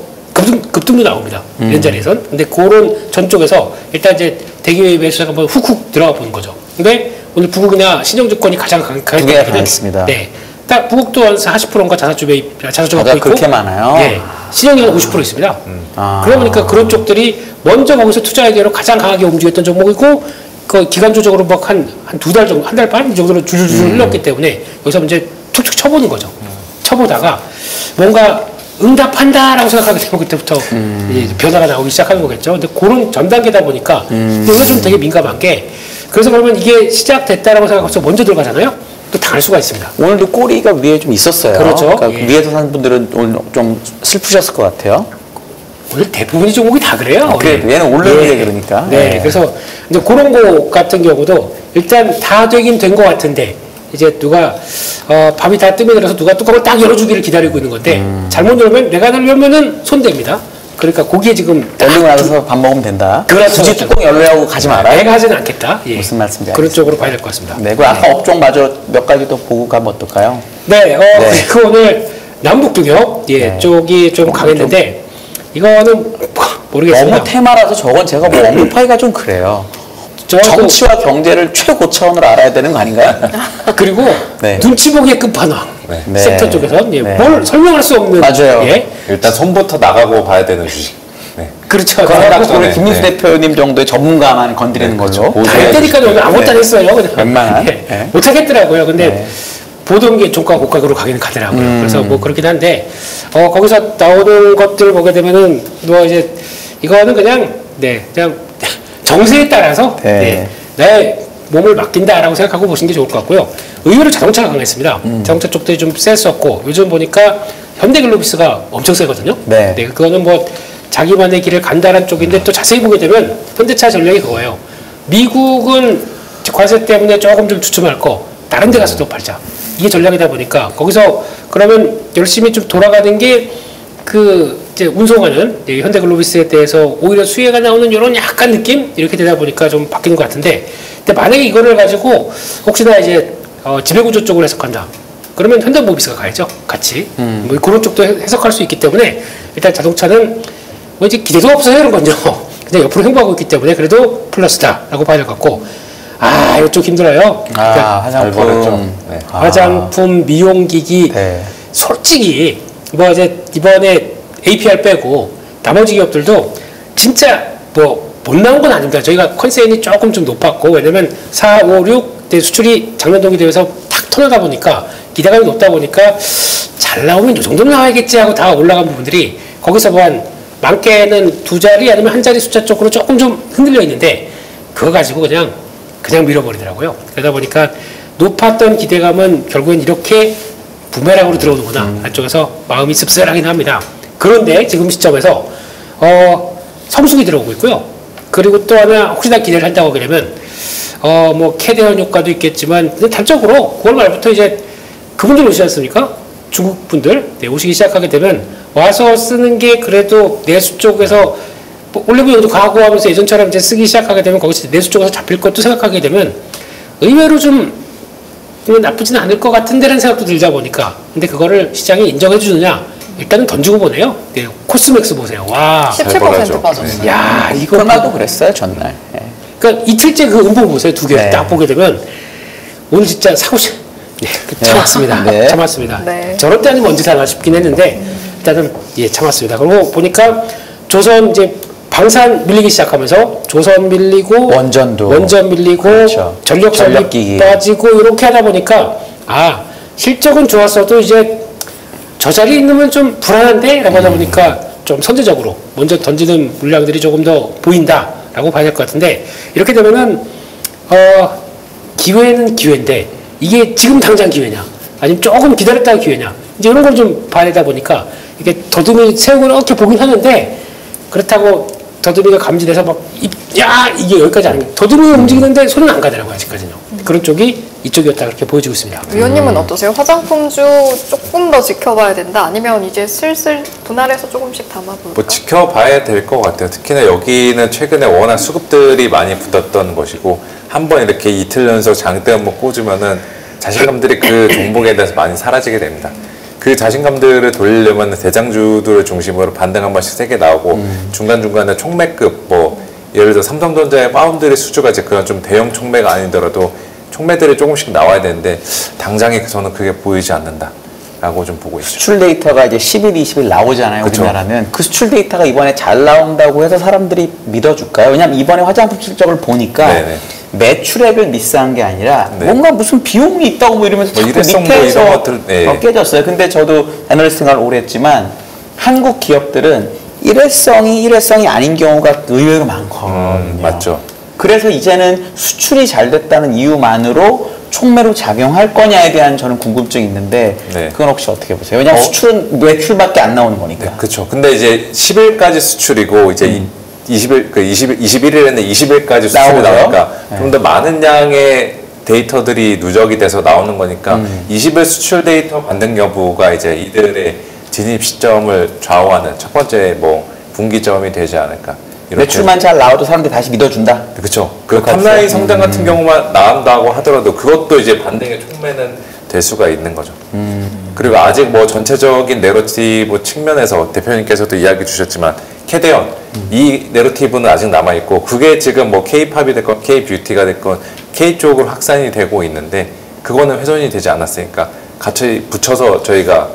급등도 나옵니다. 이런 자리에선. 근데 그런 전쪽에서 일단 이제 대기 매수자가 한번 훅훅 들어가 보는 거죠. 근데 오늘 부국이나 신영증권이 가장 두 개가 강했습니다. 네. 딱 부국도 한 40%인가 자사주 갖고 있고. 그렇게 많아요? 네. 신영이 한 50% 있습니다. 그러다 보니까 그런 쪽들이 먼저 거기서 투자하기로 가장 강하게 움직였던 종목이고, 그 기간조적으로 막 한 두 달 정도, 한 달 반 이 정도로 줄줄줄 흘렀기 때문에 여기서 이제 툭툭 쳐보는 거죠. 쳐보다가 뭔가 응답한다라고 생각하게 되면 그때부터 이제 변화가 나오기 시작하는 거겠죠. 근데 그런 전 단계다 보니까 이거 좀 되게 민감한 게, 그래서 그러면 이게 시작됐다라고 생각해서 먼저 들어가잖아요. 또 당할 수가 있습니다. 오늘도 꼬리가 위에 좀 있었어요. 그렇죠. 그러니까 예. 위에서 사는 분들은 오늘 좀 슬프셨을 것 같아요. 오늘 대부분의 종목이 다 그래요. 그래, 얘는 오르는 게 그러니까. 네, 네. 그래서 이제 그런 거 같은 경우도 일단 다 되긴 된 것 같은데, 이제 누가 밤이 다 뜨면 들어서 누가 뚜껑을 딱 열어주기를 기다리고 있는 건데 잘못 열면 내가 열면은 손대입니다. 그러니까 거기에 지금 열리고 나서 밥 먹으면 된다. 그렇죠. 굳이 뚜껑 열려고 가지 말아요. 내가 하지는 않겠다. 예. 무슨 말씀인지 그런 알겠습니다. 쪽으로 봐야 될 것 같습니다. 네, 그 아까 업종마저 몇 가지 더 보고 가면 어떨까요? 네, 네. 그리고 오늘 남북경협 네. 쪽이 좀 강했는데, 이거는 모르겠습니다. 너무 테마라서 저건 제가 뭐 언급하기가 좀 그래요. 정치와 경제를 최고 차원으로 알아야 되는 거 아닌가요? 그리고 네. 눈치 보기의 끝판왕 네. 섹터 쪽에서 네. 뭘 설명할 수 없는 맞아요. 예? 일단 손부터 나가고 봐야 되는 주식. 네. 그렇죠. 그래갖고 우리 네. 김민수 네. 대표님 정도의 전문가만 건드리는 걸로. 다 했다니까 오늘 아무것도 안 했어요. 그냥. 웬만한. 예. 네. 못하겠더라고요. 근데 네. 보던 게 종가 고가로 가긴 가더라고요. 그래서 뭐 그렇긴 한데 거기서 나오는 것들을 보게 되면은 뭐 이제 이거는 그냥 그냥 정세에 따라서 네. 내 몸을 맡긴다라고 생각하고 보시는 게 좋을 것 같고요. 의외로 자동차가 강했습니다. 자동차 쪽도 좀 셌었고 요즘 보니까 현대글로비스가 엄청 세거든요. 네. 그거는 뭐 자기만의 길을 간다는 쪽인데 또 자세히 보게 되면 현대차 전략이 그거예요. 미국은 관세 때문에 조금 좀 주춤할 거 다른 데 가서 또 팔자. 이게 전략이다 보니까 거기서 그러면 열심히 좀 돌아가는 게 이제 운송하는 현대글로비스에 대해서 오히려 수혜가 나오는 이런 약간 느낌 이렇게 되다 보니까 좀 바뀌는 것 같은데, 근데 만약에 이거를 가지고 혹시나 이제 지배구조 쪽으로 해석한다. 그러면 현대모비스가 가야죠, 같이. 뭐 그런 쪽도 해석할 수 있기 때문에 일단 자동차는 뭐 이제 기대도 없어요, 이런 건요. 그냥 옆으로 행보하고 있기 때문에 그래도 플러스다라고 봐야 될 것 같고. 이쪽 힘들어요. 화장품. 네. 화장품, 미용기기. 네. 솔직히 뭐 이제 이번에 APR 빼고 나머지 기업들도 진짜 뭐 못 나온 건 아닙니다. 저희가 컨센이 조금 좀 높았고, 왜냐면 4, 5, 6 수출이 작년 동기 대비해서 탁 터널다 보니까 기대감이 높다 보니까 잘 나오면 이 정도는 나와야겠지 하고 다 올라간 부분들이 거기서 뭐 한 많게는 2자리 아니면 1자리 숫자 쪽으로 조금 좀 흔들려 있는데 그거 가지고 그냥 밀어버리더라고요. 그러다 보니까 높았던 기대감은 결국엔 이렇게 부메랑으로 들어오는구나. 안쪽에서 마음이 씁쓸하긴 합니다. 그런데 지금 시점에서 성수기 들어오고 있고요. 그리고 또 하나 혹시나 기대를 한다고 하게 되면 뭐 캐대언 효과도 있겠지만 단적으로 9월 말부터 이제 그분들 오시지 않습니까? 중국 분들 오시기 시작하게 되면 와서 쓰는 게 그래도 내수 쪽에서 뭐 올리브영도 가고 하면서 예전처럼 이제 쓰기 시작하게 되면 거기서 내수 쪽에서 잡힐 것도 생각하게 되면 의외로 좀 나쁘지는 않을 것 같은데라는 생각도 들다 보니까, 근데 그거를 시장이 인정해 주느냐? 일단은 던지고 보네요. 코스맥스 보세요. 와, 17% 빠졌어요. 야, 이거 코로나도 그랬어요 전날. 네. 그러니까 이틀째 그 음봉 보세요. 두 개 네. 딱 보게 되면 오늘 진짜 사고 싶. 참았습니다. 네. 참았습니다. 네. 저럴 때 아니면 언제 사나 싶긴 했는데 일단은 참았습니다. 그리고 보니까 조선 이제 방산 밀리기 시작하면서 조선 밀리고 원전 밀리고 그렇죠. 전력기기 빠지고 이렇게 하다 보니까 실적은 좋았어도 이제 저 자리에 있으면 좀 불안한데 라고 하다 보니까 좀 선제적으로 먼저 던지는 물량들이 조금 더 보인다라고 봐야 될 것 같은데, 이렇게 되면은 기회는 기회인데 이게 지금 당장 기회냐 아니면 조금 기다렸다가 기회냐, 이제 이런 걸 좀 봐야 되다 보니까 이게 더듬이 세우고 이렇게 보긴 하는데, 그렇다고 더듬이가 감지돼서 이게 여기까지 아닙니다. 더듬이가 움직이는데 손은 안 가더라고요, 아직까지는. 그런 쪽이 이쪽이었다, 그렇게 보여지고 있습니다. 위원님은 어떠세요? 화장품주 조금 더 지켜봐야 된다? 아니면 이제 슬슬 분할해서 조금씩 담아볼까? 뭐 지켜봐야 될 것 같아요. 특히나 여기는 최근에 워낙 수급들이 많이 붙었던 것이고, 한번 이렇게 이틀 연속 장대 한번 꽂으면은 자신감들이 그 종목에 대해서 많이 사라지게 됩니다. 그 자신감들을 돌리려면 대장주들을 중심으로 반등 한 번씩 세게 나오고, 중간중간에 총매급, 뭐 예를 들어 삼성전자의 파운드리 수주가 이제 그런 좀 대형 총매가 아니더라도 총매들이 조금씩 나와야 되는데 당장에 저는 그게 보이지 않는다라고 좀 보고 있죠. 수출 데이터가 이제 10일, 20일 나오잖아요. 그쵸. 우리나라는. 그 수출 데이터가 이번에 잘 나온다고 해서 사람들이 믿어줄까요? 왜냐면 이번에 화장품 실적을 보니까 네네. 매출액을 미스한 게 아니라 네. 뭔가 무슨 비용이 있다고 뭐 이러면서 뭐 자꾸 일회성 뭐 밑에서 이런 것들, 네. 깨졌어요. 근데 저도 애널리스트 생활을 오래 했지만 한국 기업들은 일회성이 아닌 경우가 의외로 많거든요. 맞죠. 그래서 이제는 수출이 잘 됐다는 이유만으로 총매로 작용할 거냐에 대한 저는 궁금증이 있는데, 네. 그건 혹시 어떻게 보세요? 왜냐하면 수출은 매출밖에 안 나오는 거니까. 그렇죠. 근데 이제 10일까지 수출이고 이제 21일에는 20일까지 수출이 나오죠? 나오니까 네. 좀 더 많은 양의 데이터들이 누적이 돼서 나오는 거니까 20일 수출 데이터 반등 여부가 이제 이들의 진입 시점을 좌우하는 첫 번째 뭐 분기점이 되지 않을까. 이렇게. 매출만 잘 나와도 사람들이 다시 믿어준다. 그렇죠. 그 그렇겠어요. 탑라인 성장 같은 경우만 나온다고 하더라도 그것도 이제 반등의 촉매는 될 수가 있는 거죠. 그리고 아직 뭐 전체적인 내러티브 측면에서 대표님께서도 이야기 주셨지만 캐대언 이 내러티브는 아직 남아 있고 그게 지금 뭐 K-팝이 됐건 K-뷰티가 됐건 K 쪽으로 확산이 되고 있는데 그거는 훼손이 되지 않았으니까 같이 붙여서 저희가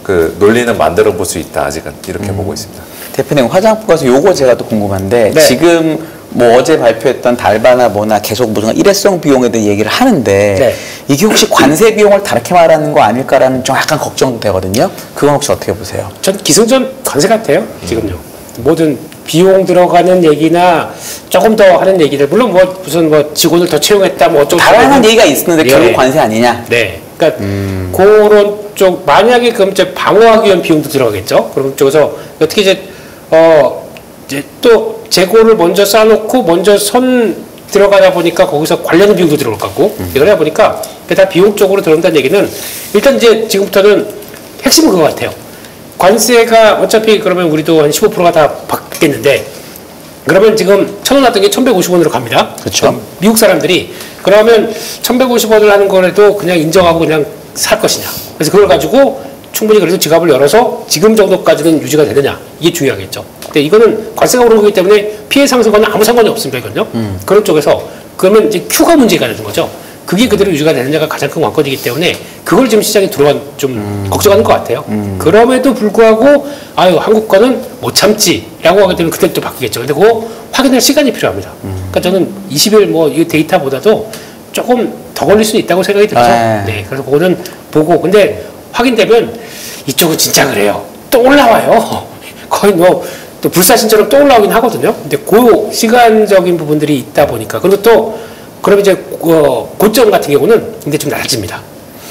그 논리는 만들어 볼 수 있다 아직은 이렇게 보고 있습니다. 대표님 화장품에서 요거 제가 또 궁금한데 네. 지금 뭐 어제 발표했던 달바나 뭐나 계속 무슨 일회성 비용에 대해 얘기를 하는데 네. 이게 혹시 관세 비용을 다르게 말하는 거 아닐까라는 좀 약간 걱정도 되거든요. 그건 혹시 어떻게 보세요? 전 기승전 관세 같아요. 지금요. 모든 비용 들어가는 얘기나 조금 더 하는 얘기들 물론 뭐 무슨 뭐 직원을 더 채용했다 뭐 어쩌고 다양한 얘기가 있는데 예. 결국 관세 아니냐? 네. 그러니까 그런 쪽 만약에 그럼 이제 방어하기 위한 비용도 들어가겠죠. 그럼 쪽에서 어떻게 이제 또 재고를 먼저 쌓아놓고 먼저 선 들어가다 보니까 거기서 관련 비용도 들어올 것 같고 이러다 보니까 그게 다 비용 쪽으로 들어온다는 얘기는 일단 이제 지금부터는 핵심은 그거 같아요. 관세가 어차피 그러면 우리도 한 15%가 다 받겠는데 그러면 지금 1,000원 났던 게 1,150원으로 갑니다. 그렇죠. 미국 사람들이 그러면 1,150원을 하는 거라도 그냥 인정하고 그냥 살 것이냐. 그래서 그걸 가지고 충분히 그래서 지갑을 열어서 지금 정도까지는 유지가 되느냐. 이게 중요하겠죠. 근데 이거는 관세가 오른 거기 때문에 피해 상승과는 아무 상관이 없습니다. 이건요. 그런 쪽에서 그러면 이제 Q가 문제가 되는 거죠. 그게 그대로 유지가 되느냐가 가장 큰 관건이기 때문에 그걸 지금 시장에 들어간 좀 걱정하는 것 같아요. 그럼에도 불구하고 아유 한국 거는 못 참지라고 하게 되면 그때 또 바뀌겠죠. 근데 그거 확인할 시간이 필요합니다. 그러니까 저는 20일 뭐 이 데이터보다도 조금 더 걸릴 수는 있다고 생각이 들죠. 네, 그래서 그거는 보고 근데 확인되면 이쪽은 진짜 그래요. 또 올라와요. 거의 뭐 또 불사신처럼 또 올라오긴 하거든요. 근데 그 시간적인 부분들이 있다 보니까 그리고 또 그럼 이제 고점 같은 경우는 근데 좀 낮아집니다.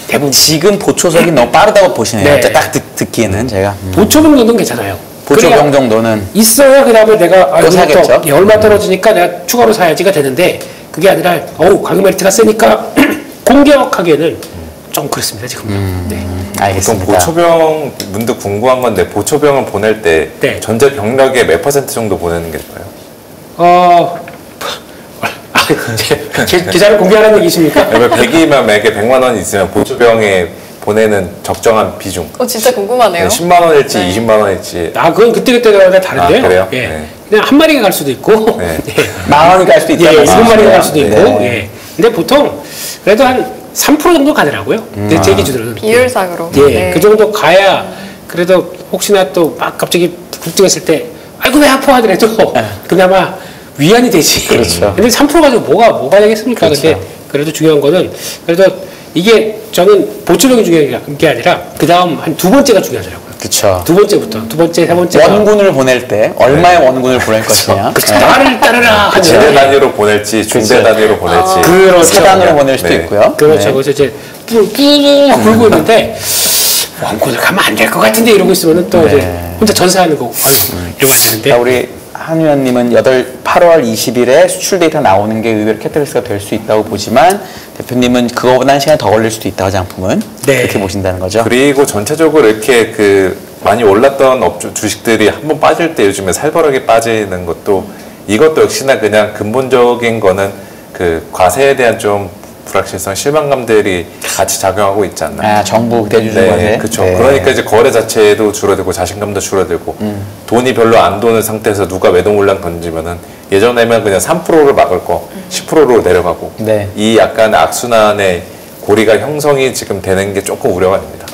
대부분 지금 보초석이 너무 빠르다고 보시네요. 네. 딱 듣기에는 제가 보초병 정도는 괜찮아요. 보초병 정도는 있어야 그 다음에 내가 또 사겠죠. 얼마 떨어지니까 내가 추가로 사야지가 되는데 그게 아니라 가격 메리트가 세니까 공격하기에는 좀 그렇습니다 지금. 네. 보통 알겠습니다. 보초병 문득 궁금한 건데 보초병을 보낼 때 네. 전체 병력의 몇 % 정도 보내는 게 좋아요? 계좌를 공개하라는 얘기십니까? 100이면 매개 100만 원이 있으면 보초병에 보내는 적정한 비중. 진짜 궁금하네요. 10만 원일지 네. 20만 원일지. 그건 그때그때마다 다른데요. 아, 그래요? 예. 네. 그냥 한 마리가 갈 수도 있고, 네. 예. 10,000원이 갈 수도 있다. 예, 7마리가 갈 수도 있고, 네. 예. 근데 보통 그래도 한 3% 정도 가더라고요. 제 기준으로는. 비율상으로. 예, 네. 그 정도 가야 그래도 혹시나 또 막 갑자기 굴뚝했을 때 아이고 왜 아파 하더라도 그나마 위안이 되지. 그렇죠. 근데 3% 가지고 뭐가 되겠습니까? 그렇죠. 근데 그래도 중요한 거는 그래도 이게 저는 보초병이 중요한 게 아니라 그 다음 한 두 번째가 중요하더라고요. 그렇죠. 두 번째부터 두 번째 세 번째가 원군을 보낼 때 얼마의 원군을 보낼 것이냐. 그렇죠. 나를 따르라 하는 제대 단위로 보낼지 중대 그렇죠. 단위로 보낼지. 그렇죠. 사단으로 보낼 수도 네. 있고요. 그렇죠. 네. 그래서 이제 쭉 굴고 있는데 원군을 가면 안 될 것 같은데 이러고 있으면은 또 네. 이제 혼자 전사하는 거 이러고 있는데 자, 우리 한 의원님은 8월 20일에 수출 데이터 나오는 게 의외로 캐터리스트가 될 수 있다고 보지만 대표님은 그거보다는 시간이 더 걸릴 수도 있다 화장품은 네. 그렇게 보신다는 거죠. 그리고 전체적으로 이렇게 그 많이 올랐던 업주 주식들이 한번 빠질 때 요즘에 살벌하게 빠지는 것도 이것도 역시나 그냥 근본적인 거는 그 과세에 대한 좀 불확실성, 실망감들이 같이 작용하고 있지 않나. 정부 대주주 네, 과세. 그렇죠. 네. 그러니까 이제 거래 자체도 줄어들고 자신감도 줄어들고 돈이 별로 안 도는 상태에서 누가 매도 물량 던지면은 예전에면 그냥 3%를 막을 거 10%로 내려가고 네. 이 약간 악순환의 고리가 형성이 지금 되는 게 조금 우려가 됩니다.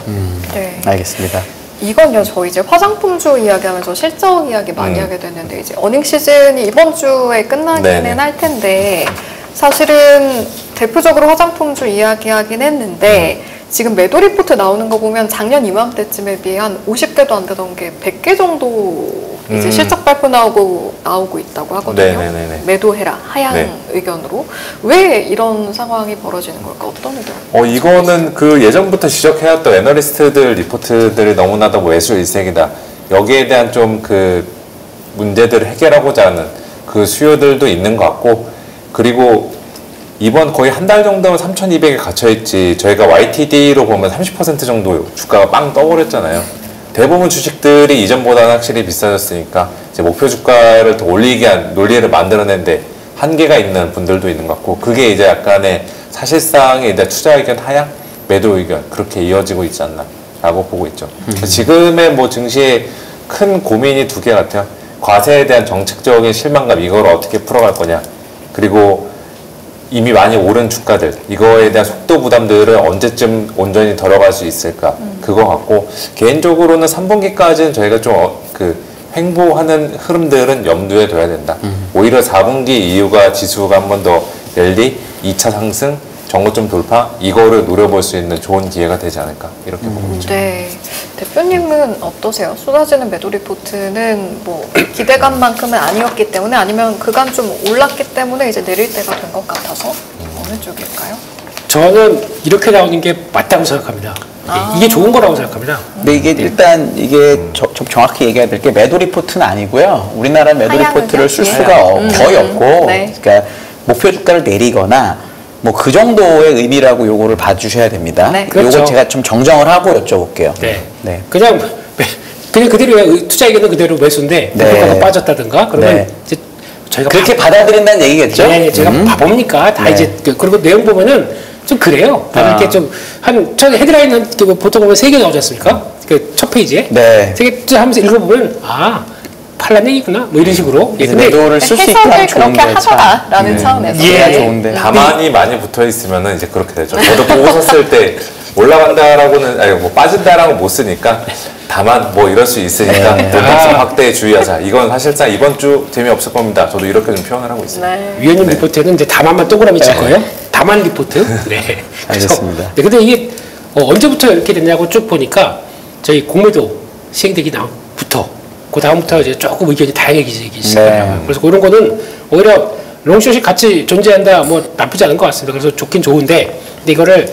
네. 알겠습니다. 이건요, 저희 이제 화장품주 이야기하면서 실적 이야기 많이 하게 됐는데, 이제 어닝 시즌이 이번 주에 끝나기는 네네. 할 텐데, 사실은 대표적으로 화장품주 이야기하긴 했는데, 지금 매도 리포트 나오는 거 보면 작년 이맘때쯤에 비해 한 50개도 안 되던 게 100개 정도 이제 실적 발표 나오고 있다고 하거든요. 네네네네. 매도해라, 하향 네. 의견으로. 왜 이런 상황이 벌어지는 걸까? 어떤 의견? 이거는 그 예전부터 지적해왔던 애널리스트들 리포트들이 너무나도 뭐 외수 일색이다. 여기에 대한 좀 그 문제들을 해결하고자 하는 그 수요들도 있는 것 같고, 그리고 이번 거의 한 달 정도면 3,200에 갇혀있지, 저희가 YTD로 보면 30% 정도 주가가 빵 떠버렸잖아요. 대부분 주식들이 이전보다는 확실히 비싸졌으니까 이제 목표 주가를 더 올리게 한 논리를 만들어낸데 한계가 있는 분들도 있는 것 같고, 그게 이제 약간의 사실상의 이제 투자 의견 하향, 매도 의견 그렇게 이어지고 있지 않나 라고 보고 있죠. 지금의 뭐 증시에 큰 고민이 두 개 같아요. 과세에 대한 정책적인 실망감 이걸 어떻게 풀어갈 거냐. 그리고 이미 많이 오른 주가들 이거에 대한 속도 부담들을 언제쯤 온전히 덜어갈 수 있을까 그거 같고 개인적으로는 3분기까지는 저희가 좀 횡보하는 흐름들은 염두에 둬야 된다. 오히려 4분기 이후가 지수가 한 번 더 랠리 2차 상승 정고점 돌파 이거를 노려볼 수 있는 좋은 기회가 되지 않을까 이렇게 보고 있죠. 네. 대표님은 어떠세요? 쏟아지는 매도 리포트는 뭐 기대감만큼은 아니었기 때문에 아니면 그간 좀 올랐기 때문에 이제 내릴 때가 된 것 같아서 어느 쪽일까요? 저는 이렇게 나오는 게 맞다고 생각합니다. 이게 좋은 거라고 생각합니다. 근데 이게 일단 이게 좀 정확히 얘기해야 될 게 매도 리포트는 아니고요. 우리나라 매도 리포트를 쓸 수가 거의 없고 네. 그러니까 목표 주가를 내리거나 뭐 그 정도의 의미라고 요거를 봐주셔야 됩니다. 네. 그렇죠. 요거 제가 좀 정정을 하고 여쭤볼게요. 네. 그냥 그대로 투자 의견은 그대로 매수인데 네. 목표가가 빠졌다든가 그러면 네. 이제 저희가 그렇게 받아들인다는 얘기겠죠? 네, 제가 봐보니까 다 네. 이제 그리고 내용 보면은 좀 그래요. 다들 이렇게 좀 저 헤드라인은 보통 보면 3개 나오지 않습니까? 그 첫 페이지에 네. 3개 하면서 읽어보면 팔란 얘기구나 뭐 이런 식으로. 이제 매도를 쓸 수 있다면 해석을 좋은데 그렇게 하더라라는 차원에서 이해가 예. 좋은데. 다만이 많이 붙어 있으면 이제 그렇게 되죠. 저도 보고 섰을 때 올라간다라고는 아니 뭐 빠진다라고 못 쓰니까 다만 뭐 이럴 수 있으니까 네. 변동성 확대에 주의하자. 이건 사실상 이번 주 재미없을 겁니다. 저도 이렇게 좀 표현을 하고 있습니다. 네. 위원님 리포트에는 이제 다만만 동그라미 칠 거예요. 다만 리포트. 네. 알겠습니다. 네, 근데 이게 언제부터 이렇게 됐냐고 쭉 보니까 저희 공매도 시행되기 부터 그 다음부터 이제 조금 의견이 다양해지기 시작해요. 네. 그래서 그런 거는 오히려 롱숏이 같이 존재한다 뭐 나쁘지 않은 것 같습니다. 그래서 좋긴 좋은데 근데 이거를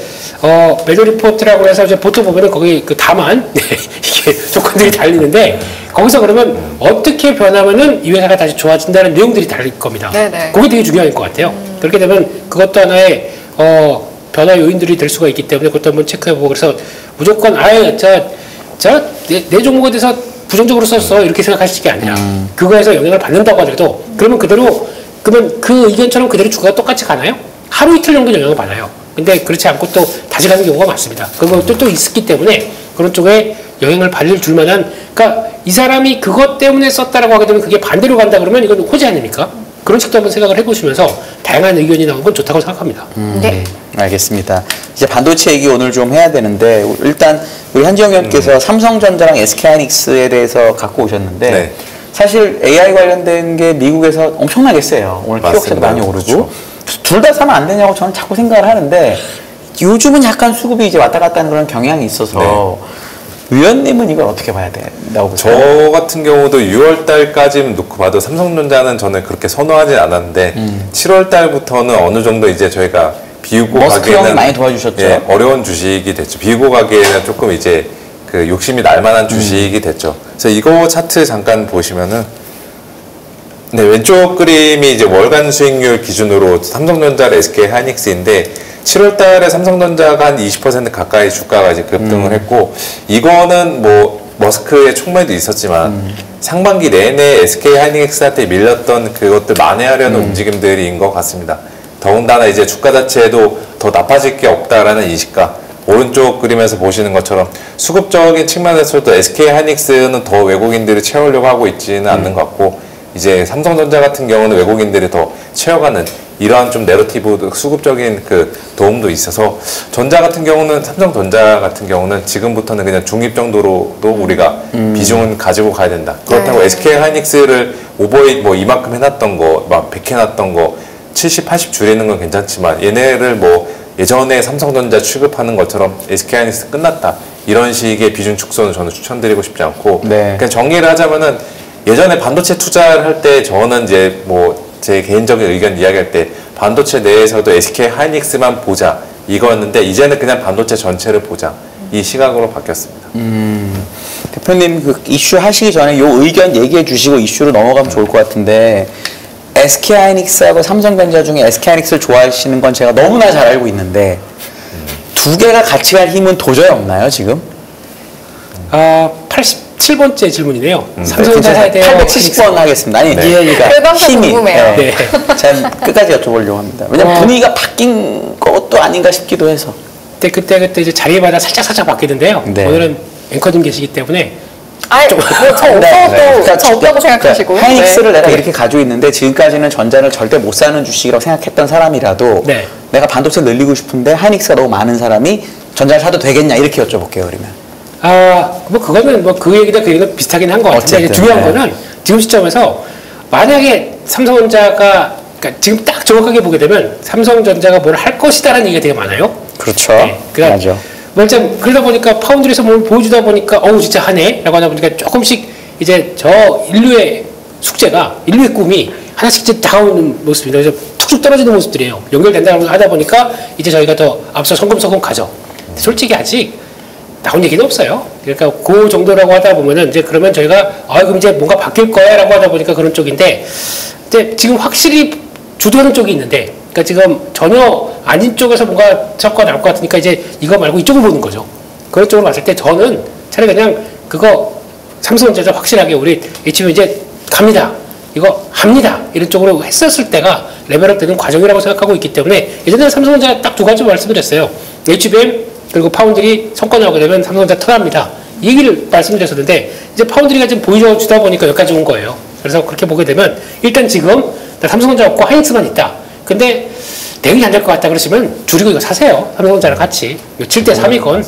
매도 리포트라고 해서 이제 보통 보면은 거기 그 다만 이게 조건들이 달리는데 거기서 그러면 어떻게 변하면은 이 회사가 다시 좋아진다는 내용들이 달릴 겁니다. 네네. 그게 되게 중요할 것 같아요. 그렇게 되면 그것도 하나의 변화 요인들이 될 수가 있기 때문에 그것도 한번 체크해보고 그래서 무조건 내 종목에 대해서 부정적으로 썼어 이렇게 생각하실 게 아니라 그거에서 영향을 받는다고 하더라도 그러면 그러면 그 의견처럼 그대로 주가가 똑같이 가나요? 하루 이틀 정도 영향을 받아요. 근데 그렇지 않고 또 다시 가는 경우가 많습니다. 그것도 또 있었기 때문에 그런 쪽에 영향을 받을 줄만한 그러니까 이 사람이 그것 때문에 썼다라고 하게 되면 그게 반대로 간다 그러면 이건 호재 아닙니까? 그런 식도 한번 생각을 해보시면서 다양한 의견이 나오는 건 좋다고 생각합니다. 네. 알겠습니다. 이제 반도체 얘기 오늘 좀 해야 되는데 일단 우리 한지영 의원께서 삼성전자랑 SK하이닉스에 대해서 갖고 오셨는데 네. 사실 AI 관련된 게 미국에서 엄청나게 세요. 오늘 키워크도 많이 오르고 그렇죠. 둘 다 사면 안 되냐고 저는 자꾸 생각을 하는데 요즘은 약간 수급이 이제 왔다 갔다 하는 그런 경향이 있어서 위원님은 이걸 어떻게 봐야 된다고 보세요? 저 같은 경우도 6월 달까지는 놓고 봐도 삼성전자는 저는 그렇게 선호하지 않았는데 7월 달부터는 어느 정도 이제 저희가 비우고 머스크 형이 가기에는 많이 도와주셨죠. 예, 어려운 주식이 됐죠. 비우고 가기에는 조금 이제 그 욕심이 날 만한 주식이 됐죠. 그래서 이거 차트 잠깐 보시면은 네, 왼쪽 그림이 이제 월간 수익률 기준으로 삼성전자, SK하이닉스인데 7월 달에 삼성전자가 한 20% 가까이 주가가 이제 급등을 했고 이거는 뭐 머스크의 촉매도 있었지만 상반기 내내 SK하이닉스한테 밀렸던 그것들 만회하려는 움직임들인 것 같습니다. 더군다나 이제 주가 자체도 더 나빠질 게 없다라는 인식과 오른쪽 그림에서 보시는 것처럼 수급적인 측면에서도 SK하이닉스는 더 외국인들이 채우려고 하고 있지는 않는 것 같고 이제 삼성전자 같은 경우는 외국인들이 더 채워가는 이러한 좀 내러티브 수급적인 그 도움도 있어서 전자 같은 경우는 삼성전자 같은 경우는 지금부터는 그냥 중립 정도로도 우리가 비중은 가지고 가야 된다. 그렇다고 네. SK하이닉스를 오버웨이트 뭐 이만큼 해놨던 거, 막 100 해놨던 거 70, 80 줄이는 건 괜찮지만 얘네를 뭐 예전에 삼성전자 취급하는 것처럼 SK하이닉스 끝났다. 이런 식의 비중 축소는 저는 추천드리고 싶지 않고 네. 그냥 정리를 하자면은 예전에 반도체 투자를 할 때 저는 이제 뭐 제 개인적인 의견 이야기할 때 반도체 내에서도 SK하이닉스만 보자 이거였는데 이제는 그냥 반도체 전체를 보자 이 시각으로 바뀌었습니다. 대표님 그 이슈 하시기 전에 요 의견 얘기해 주시고 이슈로 넘어가면 좋을 것 같은데 SK하이닉스하고 삼성전자 중에 SK하이닉스를 좋아하시는 건 제가 너무나 잘 알고 있는데 두 개가 같이 갈 힘은 도저히 없나요 지금? 87번째 질문이네요. 삼성전자 사야 돼요. 870번 하겠습니다. 아니, 네. 그러니까 그래서 힘이. 궁금해요. 네. 제가 끝까지 여쭤보려고 합니다. 왜냐면 분위기가 바뀐 것도 아닌가 싶기도 해서. 그때 이제 자리마다 살짝 바뀌는데요. 네. 오늘은 앵커님 계시기 때문에 아니, 좀- 뭐저 네. 없어도 저 없다고 생각하시고. 하이닉스를 네. 내가 이렇게 가지고 있는데 지금까지는 전자를 절대 못 사는 주식이라고 생각했던 사람이라도 네. 내가 반도체를 늘리고 싶은데 하이닉스가 너무 많은 사람이 전자를 사도 되겠냐 이렇게 여쭤볼게요 그러면. 뭐 그거는 뭐 그 얘기나 그 얘기는 비슷하긴 한 것 같은데 이제 어쨌든, 중요한 네. 거는 지금 시점에서 만약에 삼성전자가 그러니까 지금 딱 정확하게 보게 되면 삼성전자가 뭘 할 것이다라는 얘기가 되게 많아요. 그렇죠. 그러니까 맞아. 뭐 좀 그러다 보니까 파운드리에서 뭘 보여주다 보니까 어우 진짜 하네라고 하다 보니까 조금씩 이제 저 인류의 숙제가 인류의 꿈이 하나씩 이제 다가오는 모습입니다. 그래서 툭툭 떨어지는 모습들이에요. 연결된다고 하다 보니까 이제 저희가 더 앞서 성금성금 가죠. 솔직히 아직 나온 얘기는 없어요. 그러니까 그 정도라고 하다 보면은 이제 그러면 저희가 그럼 이제 뭔가 바뀔 거야라고 하다 보니까 그런 쪽인데 이제 지금 확실히 주도하는 쪽이 있는데 그러니까 지금 전혀 아닌 쪽에서 뭔가 성과가 나올 것 같으니까 이제 이거 말고 이쪽을 보는 거죠. 그런 쪽으로 봤을 때 저는 차라리 그냥 그거 삼성전자 확실하게 우리 HBM 이제 갑니다. 이거 합니다. 이런 쪽으로 했었을 때가 레벨업 되는 과정이라고 생각하고 있기 때문에 예전에 삼성전자 딱 두 가지 말씀드렸어요. HBM 그리고 파운드리 성과 나오게 되면 삼성전자 턴합니다. 이 얘기를 말씀드렸었는데 이제 파운드리가 지금 보여주다 보니까 여기까지 온 거예요. 그래서 그렇게 보게 되면 일단 지금 삼성전자 없고 하이닉스만 있다. 근데 대응이 안 될 것 같다 그러시면 줄이고 이거 사세요. 삼성전자랑 같이 7대 3이건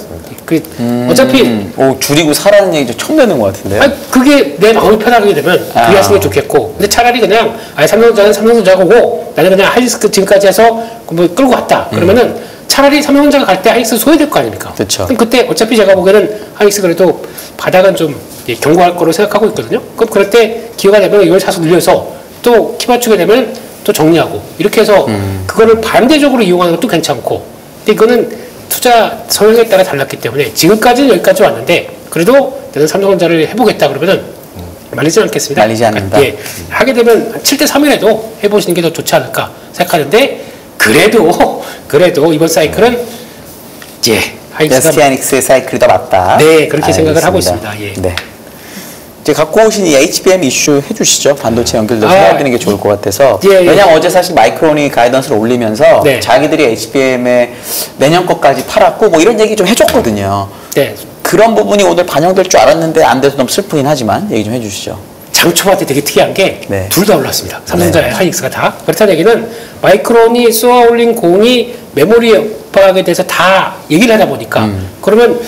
어차피 오 줄이고 사라는 얘기 처음 듣는 것 같은데요. 그게 내 마음이 편하게 되면 그게 하시는 게 좋겠고 근데 차라리 그냥 삼성전자는 삼성전자고 나는 그냥 하이닉스 지금까지 해서 뭐 끌고 갔다 그러면은 차라리 삼성전자가 갈 때 하이닉스 소외될 거 아닙니까? 그쵸. 그럼 그때 어차피 제가 보기에는 하이닉스 그래도 바닥은 좀 경고할 거로 생각하고 있거든요. 그럼 그럴 때 기회가 되면 이걸 사서 늘려서 또 키 맞추게 되면 또 정리하고 이렇게 해서 그거를 반대적으로 이용하는 것도 괜찮고 근데 이거는 투자 성향에 따라 달랐기 때문에 지금까지는 여기까지 왔는데 그래도 나는 삼성전자를 해보겠다 그러면은 말리지 않겠습니다. 말리지 않는다. 그러니까, 하게 되면 7대 3이라도 해보시는 게 더 좋지 않을까 생각하는데 그래도 이번 사이클은 하이닉스가 ST하이닉스의 사이클이 더 맞다. 네, 그렇게 생각을 하고 알겠습니다. 있습니다. 예. 네. 이제 갖고 오신 이 HBM 이슈 해주시죠. 반도체 연결돼서 해드리는 게 좋을 것 같아서. 예. 왜냐면 어제 사실 마이크론이 가이던스를 올리면서 네. 자기들이 HBM에 내년 것까지 팔았고 뭐 이런 얘기 좀 해줬거든요. 네. 그런 부분이 오늘 반영될 줄 알았는데 안 돼서 너무 슬프긴 하지만 얘기 좀 해주시죠. 장 초반에 되게 특이한 게 네. 둘 다 올랐습니다. 삼성전자, 하이닉스가 다. 그렇다는 얘기는 마이크론이 쏘아 올린 공이 메모리 파악에 대해서 다 얘기를 하다 보니까 그러면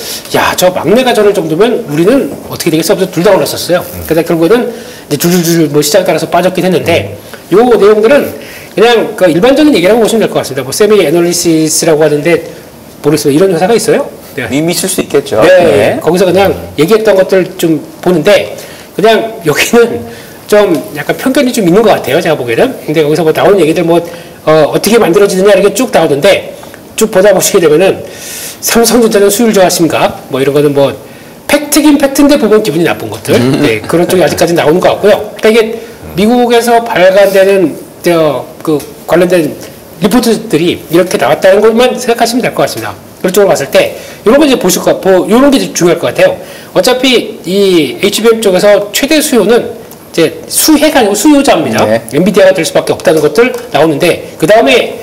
저 막내가 저럴 정도면 우리는 어떻게 되겠어? 하면서 둘 다 올랐었어요. 그래서 결국에는 이제 줄줄줄 뭐 시장 따라서 빠졌긴 했는데 요 내용들은 그냥 그 일반적인 얘기라고 보시면 될 것 같습니다. 뭐 세미 애널리시스라고 하는데 모르겠어요. 이런 회사가 있어요? 네. 이미 있을 수 있겠죠. 네. 거기서 그냥 얘기했던 것들 좀 보는데 그냥 여기는 좀 약간 편견이 좀 있는 것 같아요. 제가 보기에는. 근데 여기서 뭐 나온 얘기들 어떻게 만들어지느냐 이렇게 쭉 나오는데 쭉 보다 보시게 되면은 삼성전자는 수율 저하 심각 뭐 이런 거는 뭐 팩트긴 팩트인데 보면 기분이 나쁜 것들 네, 그런 쪽이 아직까지 나오는 것 같고요. 그러니까 이게 미국에서 발간되는 그 관련된 리포트들이 이렇게 나왔다는 것만 생각하시면 될 것 같습니다. 그런 쪽으로 봤을 때 이런 거 이제 보실 것 같고 이런 게 중요할 것 같아요. 어차피 이 HBM 쪽에서 최대 수요는 이제 수혜가 아니고 수요자입니다. 네. 엔비디아가 될 수밖에 없다는 것들 나오는데 그 다음에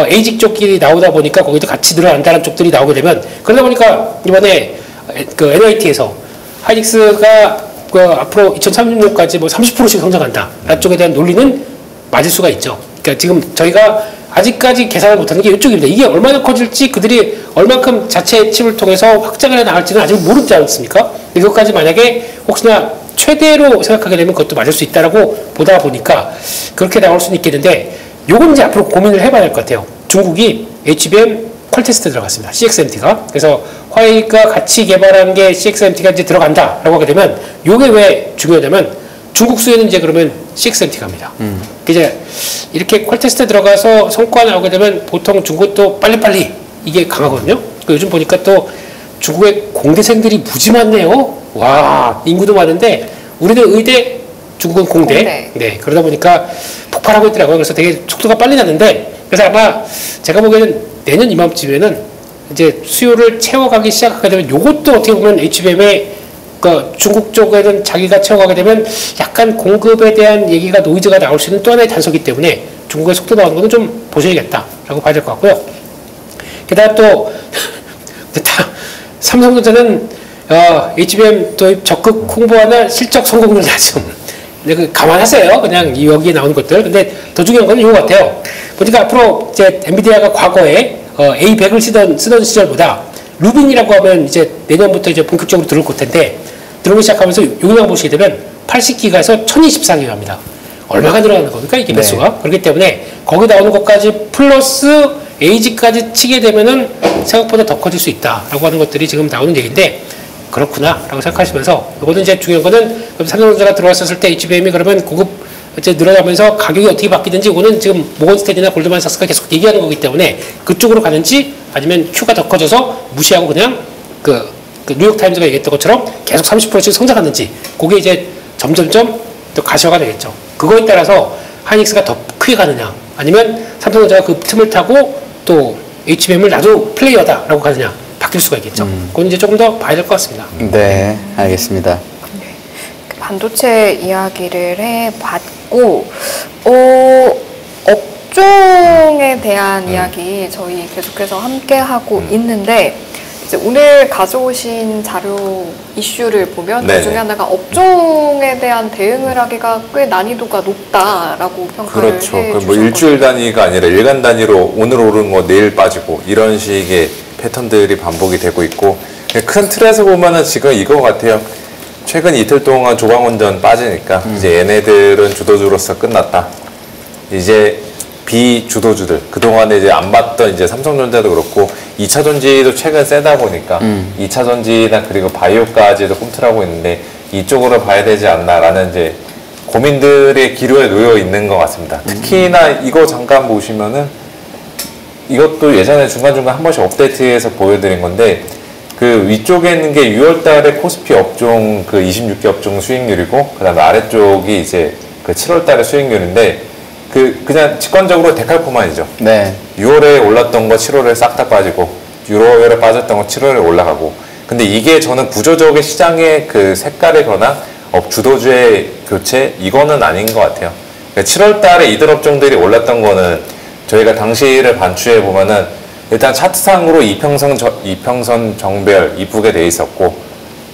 에이직 쪽끼리 나오다 보니까 거기도 같이 늘어난다는 쪽들이 나오게 되면 그러다 보니까 이번에 그 NIT에서 하이닉스가 그 앞으로 2030년까지 뭐 30%씩 성장한다. 라는 쪽에 대한 논리는 맞을 수가 있죠. 그러니까 지금 저희가 아직까지 계산을 못하는 게 이쪽입니다. 이게 얼마나 커질지 그들이 얼만큼 자체 칩을 통해서 확장을 해 나갈지는 아직 모르지 않습니까? 이것까지 만약에 혹시나 최대로 생각하게 되면 그것도 맞을 수 있다라고 보다 보니까 그렇게 나올 수는 있겠는데 요건 이제 앞으로 고민을 해봐야 될 것 같아요. 중국이 HBM 퀄테스트 들어갔습니다. CXMT가. 그래서 화웨이가 같이 개발한 게 CXMT가 이제 들어간다라고 하게 되면 요게 왜 중요하냐면 중국 수혜는 이제 그러면 CXMT가 합니다. 이제 이렇게 퀄테스트 들어가서 성과 나오게 되면 보통 중국도 빨리빨리 이게 강하거든요. 요즘 보니까 또 중국의 공대생들이 무지 많네요. 와, 인구도 많은데 우리는 의대, 중국은 공대. 네, 그러다 보니까 폭발하고 있더라고요. 그래서 되게 속도가 빨리 나는데 그래서 아마 제가 보기에는 내년 이맘쯤에는 이제 수요를 채워가기 시작하게 되면 요것도 어떻게 보면 HBM의 그 중국 쪽에는 자기가 채워가게 되면 약간 공급에 대한 얘기가 노이즈가 나올 수 있는 또 하나의 단서이기 때문에 중국의 속도 나오는 거는 좀 보셔야겠다라고 봐야 될 것 같고요. 게다가 또 삼성전자는 HBM 도입 적극 홍보하는 실적 성공률 낮음. 근데 그 감안하세요. 그냥 여기에 나오는 것들. 근데 더 중요한 건 이거 같아요. 보니까 앞으로 이제 엔비디아가 과거에 A100을 쓰던 시절보다 루빈이라고 하면 이제 내년부터 이제 본격적으로 들어올 텐데 들어오기 시작하면서 용량 보시게 되면 80기가에서 1024기가입니다. 얼마가 늘어나는 겁니까? 이게 배수가. 그렇기 때문에 거기 나오는 것까지 플러스 에이지까지 치게 되면은 생각보다 더 커질 수 있다라고 하는 것들이 지금 나오는 얘기인데 그렇구나 라고 생각하시면서 이거는 이제 중요한 거는 삼성전자가 들어왔었을 때 HBM이 그러면 고급 이제 늘어나면서 가격이 어떻게 바뀌든지 이거는 지금 모건스탠이나 골드만삭스가 계속 얘기하는 거기 때문에 그쪽으로 가는지 아니면 Q가 더 커져서 무시하고 그냥 그 뉴욕타임즈가 얘기했던 것처럼 계속 30%씩 성장하는지 그게 이제 점점점 또 가시화가 되겠죠. 그거에 따라서 하이닉스가 더 크게 가느냐 아니면 삼성전자가 그 틈을 타고 또 HBM을 나도 플레이어다라고 가느냐 바뀔 수가 있겠죠. 그건 이제 조금 더 봐야 될 것 같습니다. 네, 알겠습니다. 반도체 이야기를 해봤고 업종에 대한 이야기 저희 계속해서 함께 하고 있는데 이제 오늘 가져오신 자료 이슈를 보면 그 중에 하나가 업종에 대한 대응을 하기가 꽤 난이도가 높다라고 평가를 그렇죠. 해주셨거든요. 뭐 일주일 단위가 아니라 일간 단위로 오늘 오른 거 내일 빠지고 이런 식의 패턴들이 반복이 되고 있고 큰 틀에서 보면은 지금 이거 같아요. 최근 이틀 동안 조방원전 빠지니까 이제 얘네들은 주도주로서 끝났다. 이제 비주도주들 그동안에 이제 안 봤던 이제 삼성전자도 그렇고 2차 전지도 최근 세다 보니까 2차 전지나 그리고 바이오까지도 꿈틀하고 있는데 이쪽으로 봐야 되지 않나라는 이제 고민들의 기로에 놓여 있는 것 같습니다. 특히나 이거 잠깐 보시면은 이것도 예전에 중간중간 한 번씩 업데이트해서 보여드린 건데 그 위쪽에 있는 게 6월달에 코스피 업종 그 26개 업종 수익률이고 그 다음에 아래쪽이 이제 그 7월달에 수익률인데 그냥 직관적으로 데칼코마니죠. 네. 6월에 올랐던 거 7월에 싹 다 빠지고 6월에 빠졌던 거 7월에 올라가고 근데 이게 저는 구조적인 시장의 그 색깔의 변화 주도주의 교체 이거는 아닌 것 같아요. 그러니까 7월달에 이들 업종들이 올랐던 거는 저희가 당시를 반추해 보면은 일단 차트상으로 이평선 정배열 이쁘게 돼 있었고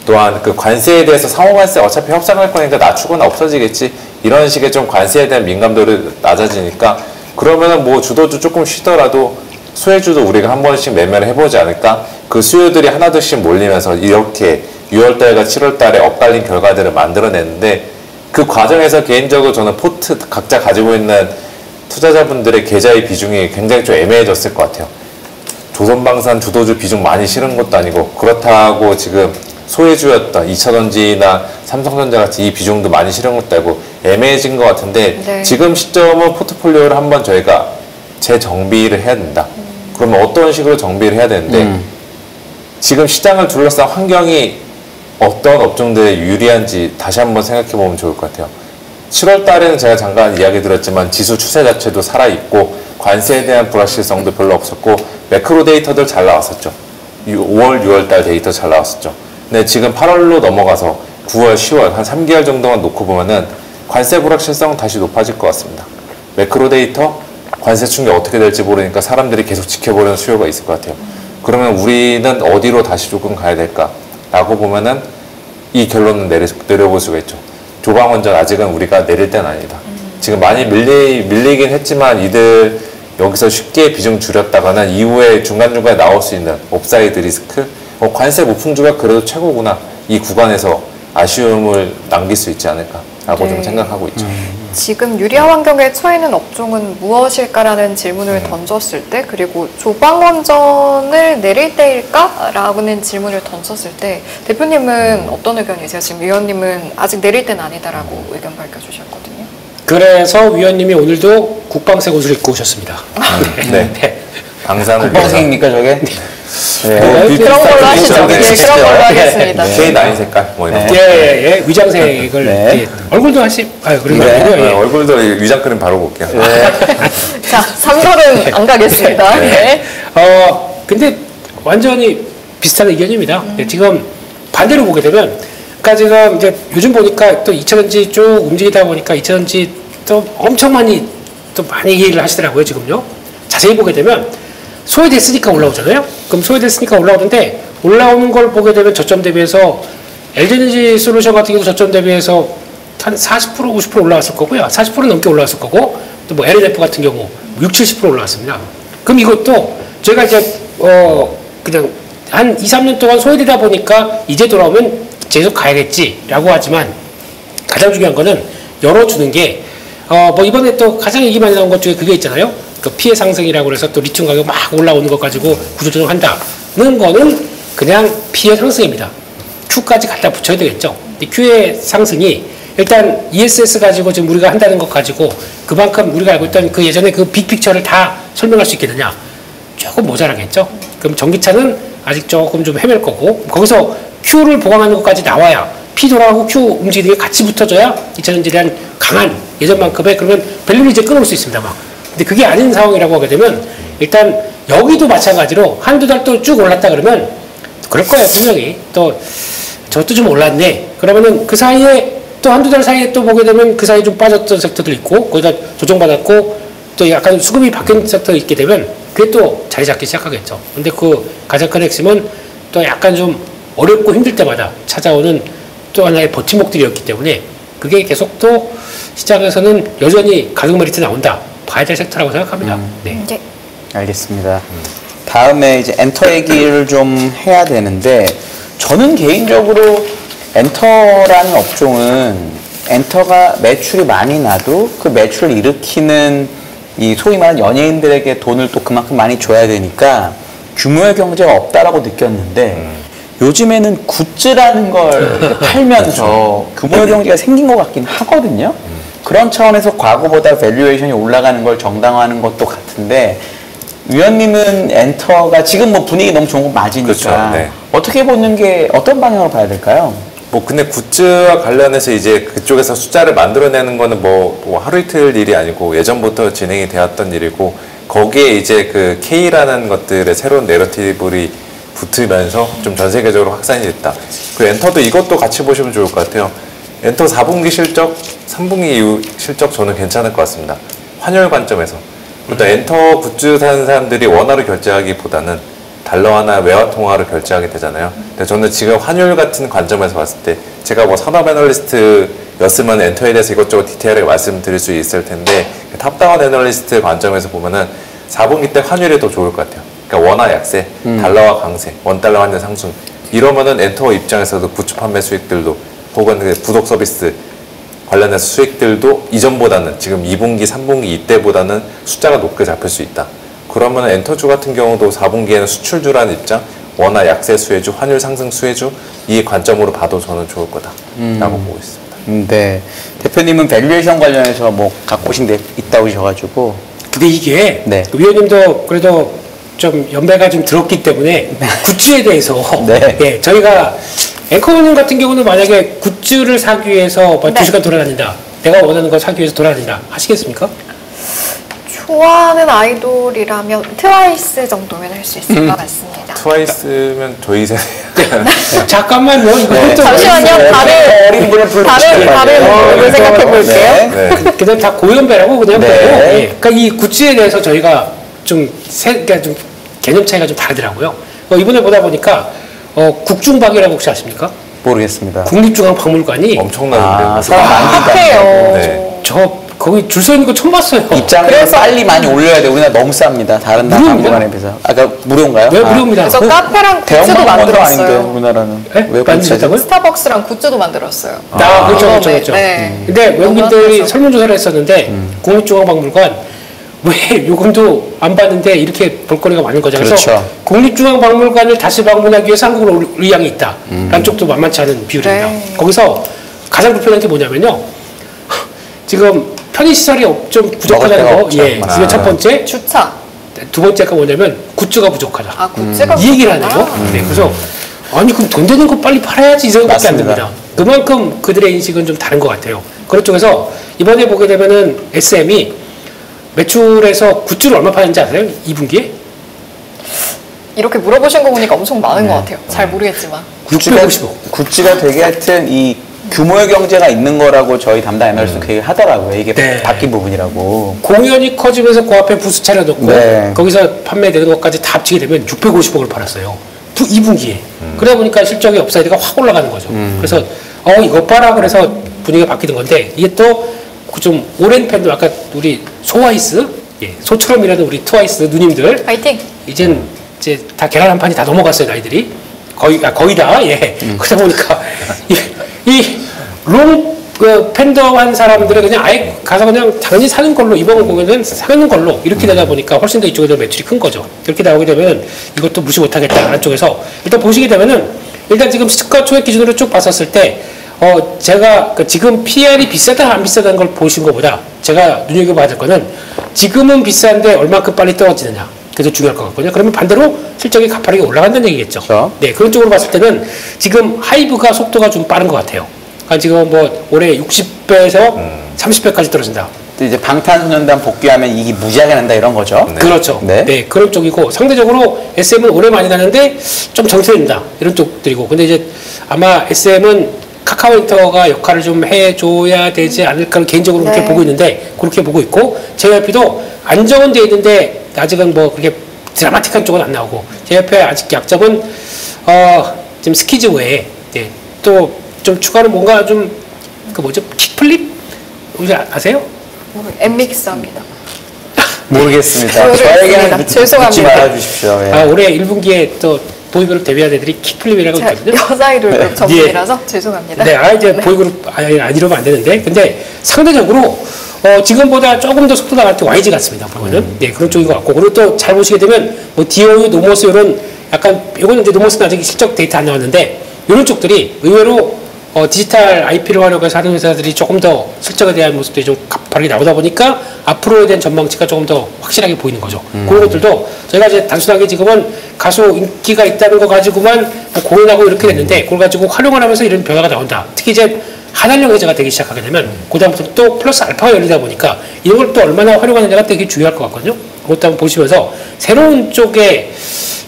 또한 그 관세에 대해서 상호관세 어차피 협상할 거니까 낮추거나 없어지겠지 이런 식의 좀 관세에 대한 민감도를 낮아지니까 그러면은 뭐 주도주 조금 쉬더라도 수혜주도 우리가 한 번씩 매매를 해보지 않을까 그 수요들이 하나둘씩 몰리면서 이렇게 6월달과 7월달에 엇갈린 결과들을 만들어냈는데 그 과정에서 개인적으로 저는 포트 각자 가지고 있는 투자자분들의 계좌의 비중이 굉장히 좀 애매해졌을 것 같아요. 조선방산 주도주 비중 많이 실은 것도 아니고 그렇다고 지금 소외주였던 2차전지나 삼성전자 같이 이 비중도 많이 실은 것도 아니고 애매해진 것 같은데 네. 지금 시점은 포트폴리오를 한번 저희가 재정비를 해야 된다. 그러면 어떤 식으로 정비를 해야 되는데 지금 시장을 둘러싼 환경이 어떤 업종들에 유리한지 다시 한번 생각해 보면 좋을 것 같아요. 7월 달에는 제가 잠깐 이야기 드렸지만 지수 추세 자체도 살아있고 관세에 대한 불확실성도 별로 없었고 매크로 데이터들 잘 나왔었죠. 5월, 6월 달 데이터 잘 나왔었죠. 근데 지금 8월로 넘어가서 9월, 10월 한 3개월 정도만 놓고 보면은 관세 불확실성은 다시 높아질 것 같습니다. 매크로 데이터, 관세 충격 어떻게 될지 모르니까 사람들이 계속 지켜보려는 수요가 있을 것 같아요. 그러면 우리는 어디로 다시 조금 가야 될까라고 보면은 이 결론은 내려볼 수가 있죠. 조방원전 아직은 우리가 내릴 때는 아니다. 지금 많이 밀리긴 했지만 이들 여기서 쉽게 비중 줄였다가는 이후에 중간중간에 나올 수 있는 업사이드 리스크 관세 무풍주가 그래도 최고구나 이 구간에서 아쉬움을 남길 수 있지 않을까라고 좀 생각하고 있죠. 지금 유리한 환경에 처해있는 업종은 무엇일까라는 질문을 던졌을 때 그리고 조방원전을 내릴 때일까라는 질문을 던졌을 때 대표님은 어떤 의견이세요? 지금 위원님은 아직 내릴 때는 아니다라고 의견 밝혀주셨거든요. 그래서 위원님이 오늘도 국방색 옷을 입고 오셨습니다. 네. 방산을 국방색입니까 저게? 네. 그런 걸로 하시죠. 네. 네, 그런 걸로 하겠습니다. K9 색깔 뭐 이런 거. 예, 위장색을 네. 예. 얼굴도 그런 거 네. 아니고요. 예. 얼굴도 위장 크림 바르고 올게요. 자, 3절은 안 가겠습니다. 네. 근데 완전히 비슷한 의견입니다. 지금 반대로 보게 되면, 그러니까 지금 이제 요즘 보니까 또 2차전지 쭉 움직이다 보니까 2차전지 또 엄청 많이 얘기를 하시더라고요, 지금요. 자세히 보게 되면 소외됐으니까 올라오잖아요. 그럼 소외됐으니까 올라오는데 올라오는 걸 보게 되면 저점 대비해서 LG에너지 솔루션 같은 경우도 저점 대비해서 한 40% 50% 올라왔을 거고요. 40% 넘게 올라왔을 거고 또 뭐 LNF 같은 경우 60, 70% 올라왔습니다. 그럼 이것도 저희가 이제 그냥 한 2, 3년 동안 소외되다 보니까 이제 돌아오면 계속 가야겠지라고 하지만 가장 중요한 거는 열어주는 게 뭐 이번에 또 가장 얘기 많이 나온 것 중에 그게 있잖아요. 그 피해 상승이라고 해서 또 리튬 가격 막 올라오는 것 가지고 구조조정한다는 거는 그냥 피해 상승입니다. Q까지 갖다 붙여야 되겠죠. 근데 Q의 상승이 일단 ESS 가지고 지금 우리가 한다는 것 가지고 그만큼 우리가 알고 있던 그 예전에 그 빅픽처를 다 설명할 수 있겠느냐? 조금 모자라겠죠. 그럼 전기차는 아직 조금 좀 헤맬 거고 거기서 Q를 보강하는 것까지 나와야 P 돌아가고 Q 움직이는 게 같이 붙어져야 2차전지에 대한 강한 예전만큼의 그러면 밸류를 이제 끊어올 수 있습니다. 막. 근데 그게 아닌 상황이라고 하게 되면 일단 여기도 마찬가지로 한두 달 또 쭉 올랐다 그러면 그럴 거예요. 분명히. 또 저것도 좀 올랐네. 그러면은 그 사이에 또 한두 달 사이에 또 보게 되면 그 사이에 좀 빠졌던 섹터들 있고 거기다 조정받았고 또 약간 수급이 바뀐 섹터 있게 되면 그게 또 자리 잡기 시작하겠죠. 근데 그 가장 큰 핵심은 또 약간 좀 어렵고 힘들 때마다 찾아오는 또 하나의 버팀목들이었기 때문에 그게 계속 또 시장에서는 여전히 가격 메리트 나온다. 봐야 될 섹터라고 생각합니다. 네. 네. 알겠습니다. 다음에 이제 엔터 얘기를 좀 해야 되는데 저는 개인적으로 엔터라는 업종은 엔터가 매출이 많이 나도 그 매출을 일으키는 이 소위 말하는 연예인들에게 돈을 또 그만큼 많이 줘야 되니까 규모의 경제가 없다라고 느꼈는데 요즘에는 굿즈라는 걸 팔면서 규모의 경제가 생긴 것 같긴 하거든요. 그런 차원에서 과거보다 밸류에이션이 올라가는 걸 정당화하는 것도 같은데 위원님은 엔터가 지금 뭐 분위기 너무 좋은 거 맞으니까 그렇죠, 네. 어떻게 보는 게 어떤 방향으로 봐야 될까요? 뭐 근데 굿즈와 관련해서 이제 그쪽에서 숫자를 만들어내는 거는 뭐 하루 이틀 일이 아니고 예전부터 진행이 되었던 일이고 거기에 이제 그 K라는 것들의 새로운 내러티브를 붙으면서 좀 전 세계적으로 확산이 됐다. 그 엔터도 이것도 같이 보시면 좋을 것 같아요. 엔터 4분기 실적, 3분기 이후 실적 저는 괜찮을 것 같습니다. 환율 관점에서. 일단 엔터 굿즈 사는 사람들이 원화로 결제하기보다는 달러화나 외화 통화로 결제하게 되잖아요. 근데 저는 지금 환율 같은 관점에서 봤을 때 제가 뭐 산업 애널리스트였으면 엔터에 대해서 이것저것 디테일하게 말씀드릴 수 있을 텐데 탑다운 애널리스트 관점에서 보면은 4분기 때 환율이 더 좋을 것 같아요. 그러니까 원화 약세, 달러화 강세, 원달러 환율 상승 이러면은 엔터 입장에서도 굿즈 판매 수익들도 혹은 그 구독 서비스 관련해서 수익들도 이전보다는 지금 2분기, 3분기 이때보다는 숫자가 높게 잡힐 수 있다. 그러면 엔터주 같은 경우도 4분기에는 수출주라는 입장, 원화 약세 수혜주, 환율 상승 수혜주 이 관점으로 봐도 저는 좋을 거다라고 보고 있습니다. 네. 대표님은 밸류에이션 관련해서 뭐 갖고 오신 데 있다고 하셔가지고 근데 이게 네. 위원님도 그래도 좀 연배가 좀 들었기 때문에 굿즈에 대해서 네. 예, 저희가 앵커님 같은 경우는 만약에 굿즈를 사기 위해서 네. 2시간 돌아다닌다. 내가 원하는 걸 사기 위해서 돌아다닌다. 하시겠습니까? 좋아하는 아이돌이라면 트와이스 정도면 할 수 있을 것 같습니다. 트와이스면 저희 세대. 잠깐만요. 이거 네. 또 잠시만요. 어린 분을 다른 분을 생각해 볼게요. 네. 그냥 다 고연배라고 그냥 네. 보고. 예. 그러니까 이 굿즈에 대해서 저희가 그러니까 좀 개념 차이가 좀 다르더라고요. 이번에 보다 보니까 국중박이라고 혹시 아십니까? 모르겠습니다. 국립중앙박물관이 엄청난데. 사람 많이 해요. 네. 저 거기 줄 서 있는 거 처음 봤어요. 입장을 그래서- 빨리 많이 올려야 돼. 우리나라 너무 쌉니다. 다른 나라 무료입니다. 박물관에 비해서. 아까 무료인가요? 네, 무료입니다. 그래서 카페랑 굿즈도 대형박물관도 아닌데 만들었어요. 우리나라는 네? 왜 만드셨다고요? 스타벅스랑 굿즈도 만들었어요. 그렇죠. 네. 근데 외국인들이 너무 설문조사를 했었는데 국립중앙박물관 왜 요금도 안 받는데 이렇게 볼거리가 많은 거죠. 그래서 그렇죠. 국립중앙박물관을 다시 방문하기 위해서 한국으로 올 의향이 있다. 라는 쪽도 만만치 않은 비율입니다. 네. 거기서 가장 불편한 게 뭐냐면요. 지금 편의시설이 좀 부족하다는 먹을 데가 거. 없죠. 예. 그게 첫 번째. 주차. 두 번째가 뭐냐면 굿즈가 부족하다. 아, 굿즈가 이 얘기를 하는 부족하구나. 거. 네, 그래서 아니 그럼 돈 되는 거 빨리 팔아야지 이 생각밖에 안 맞습니다. 듭니다. 그만큼 그들의 인식은 좀 다른 것 같아요. 그런 쪽에서 이번에 보게 되면은 SM이 매출에서 굿즈를 얼마 파는지 아세요? 2분기에? 이렇게 물어보신 거 보니까 엄청 많은 것 같아요. 잘 모르겠지만. 650억. 굿즈가 되게 하여튼 이 규모의 경제가 있는 거라고 저희 담당 애널리스트 그 얘기 하더라고요. 이게 네. 바뀐 부분이라고. 공연이 커지면서 그 앞에 부스 차려놓고 네. 거기서 판매되는 것까지 다 합치게 되면 650억을 팔았어요. 2분기에. 그러다 보니까 실적의 업사이드가 확 올라가는 거죠. 그래서 이것 봐라 그래서 분위기가 바뀌는 건데 이게 또 좀 오랜 팬들 아까 우리 소와이스 소처럼 일하는 우리 트와이스 누님들 파이팅! 이제 다 계란 한 판이 다 넘어갔어요 나이들이 거의 다 그러다 보니까 이롱 팬덤한 사람들은 그냥 아예 가서 그냥 당연히 사는 걸로 이번 공연은 사는 걸로 이렇게 되다 보니까 훨씬 더 이쪽에 매출이 큰 거죠. 그렇게 나오게 되면 이것도 무시 못하겠다 안쪽에서 일단 보시게 되면은 일단 지금 시가 초액 기준으로 쭉 봤었을 때 제가 지금 PR이 비싸다 안 비싸다는 걸 보신 것보다 제가 눈여겨봐야 될 거는 지금은 비싼데 얼마큼 빨리 떨어지느냐 그게 중요할 것 같거든요. 그러면 반대로 실적이 가파르게 올라간다는 얘기겠죠. 그렇죠. 네, 그런 쪽으로 봤을 때는 지금 하이브가 속도가 좀 빠른 것 같아요. 그러니까 지금 뭐 올해 60배에서 30배까지 떨어진다. 또 이제 방탄소년단 복귀하면 이게 무지하게 난다 이런 거죠. 네. 그렇죠. 네. 네, 그런 쪽이고 상대적으로 SM은 오래 많이 가는데 좀 정체된다 이런 쪽들이고 근데 이제 아마 SM은 카카오인터가 역할을 좀 해줘야 되지 않을까 개인적으로 그렇게 네. 보고 보고 있는데 그렇게 보고 있고 JYP도 안정은 돼 있는데 아직은 뭐 그렇게 드라마틱한 쪽은 안 나오고 JYP의 아직 약점은 지금 스키즈 외에 또 좀 추가로 뭔가 좀 그 뭐죠 킥플립 혹시 아세요? 엠믹스합니다. 모르겠습니다. 모르겠습니다. 저에게는 묻지 죄송합니다. 말아주십시오. 예. 올해 1분기에 또 보이그룹 데뷔한 애들이 킥플립이라고 제가 있거든요. 여자 아이돌 그룹 전문이라서 죄송합니다. 네, 이제 보이그룹 안 이러면 안 되는데, 근데 상대적으로 지금보다 조금 더 속도 나갈 때 YG 같습니다. 보면은 네 그런 쪽인 것 같고 그리고 또 잘 보시게 되면 뭐 디오유, 노모스 이런 약간 이거는 이제 노모스는 아직 실적 데이터 안 나왔는데 이런 쪽들이 의외로 디지털 IP를 활용해서 하는 회사들이 조금 더 실적에 대한 모습들이 좀 가파르게 나오다 보니까 앞으로에 대한 전망치가 조금 더 확실하게 보이는 거죠. 그런 것들도 저희가 이제 단순하게 지금은 가수 인기가 있다는 거 가지고만 뭐 공연하고 이렇게 됐는데 그걸 가지고 활용을 하면서 이런 변화가 나온다. 특히 이제 한한령 회사가 되기 시작하게 되면 그다음부터 또 플러스 알파가 열리다 보니까 이런 걸 또 얼마나 활용하느냐가 되게 중요할 것 같거든요. 그것도 한번 보시면서 새로운 쪽에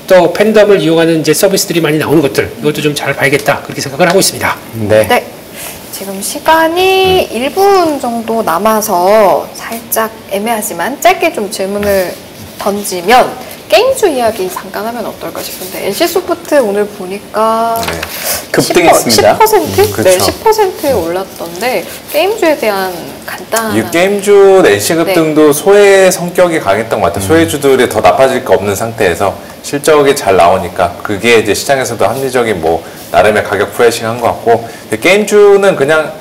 또 팬덤을 이용하는 이제 서비스들이 많이 나오는 것들 이것도 좀 잘 봐야겠다 그렇게 생각을 하고 있습니다. 네. 네. 지금 시간이 1분 정도 남아서 살짝 애매하지만 짧게 좀 질문을 던지면 게임주 이야기 잠깐 하면 어떨까 싶은데 NC소프트 오늘 보니까 네. 급등했습니다. 10%? 네, 그렇죠. 10%에 올랐던데 게임주에 대한 간단한 이 게임주 NC 급등도 소외 성격이 강했던 것 같아요. 소외주들이 더 나빠질 거 없는 상태에서 실적이 잘 나오니까 그게 이제 시장에서도 합리적인 뭐 나름의 가격 프레싱 한 것 같고 게임주는 그냥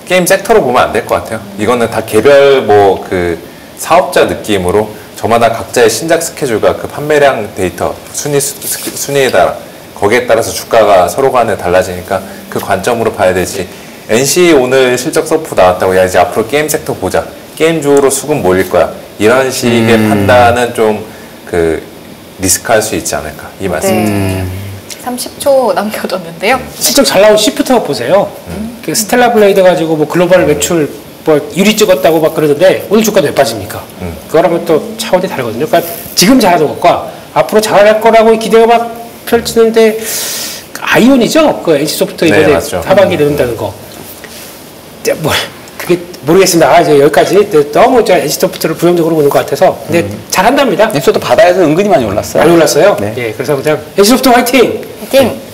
게임 섹터로 보면 안 될 것 같아요. 이거는 다 개별 뭐 그 사업자 느낌으로 저마다 각자의 신작 스케줄과 그 판매량 데이터 순위에 따라 거기에 따라서 주가가 서로 간에 달라지니까 그 관점으로 봐야 되지. NC 오늘 실적 서프 나왔다고 야 이제 앞으로 게임 섹터 보자. 게임주로 수급 몰릴 거야. 이런 식의 판단은 좀 그 리스크할 수 있지 않을까 이 말씀입니다. 30초 남겨뒀는데요. 실적 잘 나온 시프트업 보세요. 그 스텔라 블레이드 가지고 뭐 글로벌 매출 뭐 1위 찍었다고 막 그러던데 오늘 주가도 왜 빠집니까? 그거랑은 또 차원이 다르거든요. 그러니까 지금 잘하는 것과 앞으로 잘할 거라고 기대가 막 펼치는데 아이온이죠? 그 NC소프트 이번에 네, 맞죠. 하반기에 내놓는다는 거. 뭐 그게 모르겠습니다. 이제 여기까지 너무 제가 NC소프트를 부정적으로 보는 것 같아서 근데 잘한답니다. 넥소도 바다에서 은근히 많이 올랐어요. 많이 올랐어요. 네. 예, 그래서 그냥 NC소프트 화이팅! 화이팅!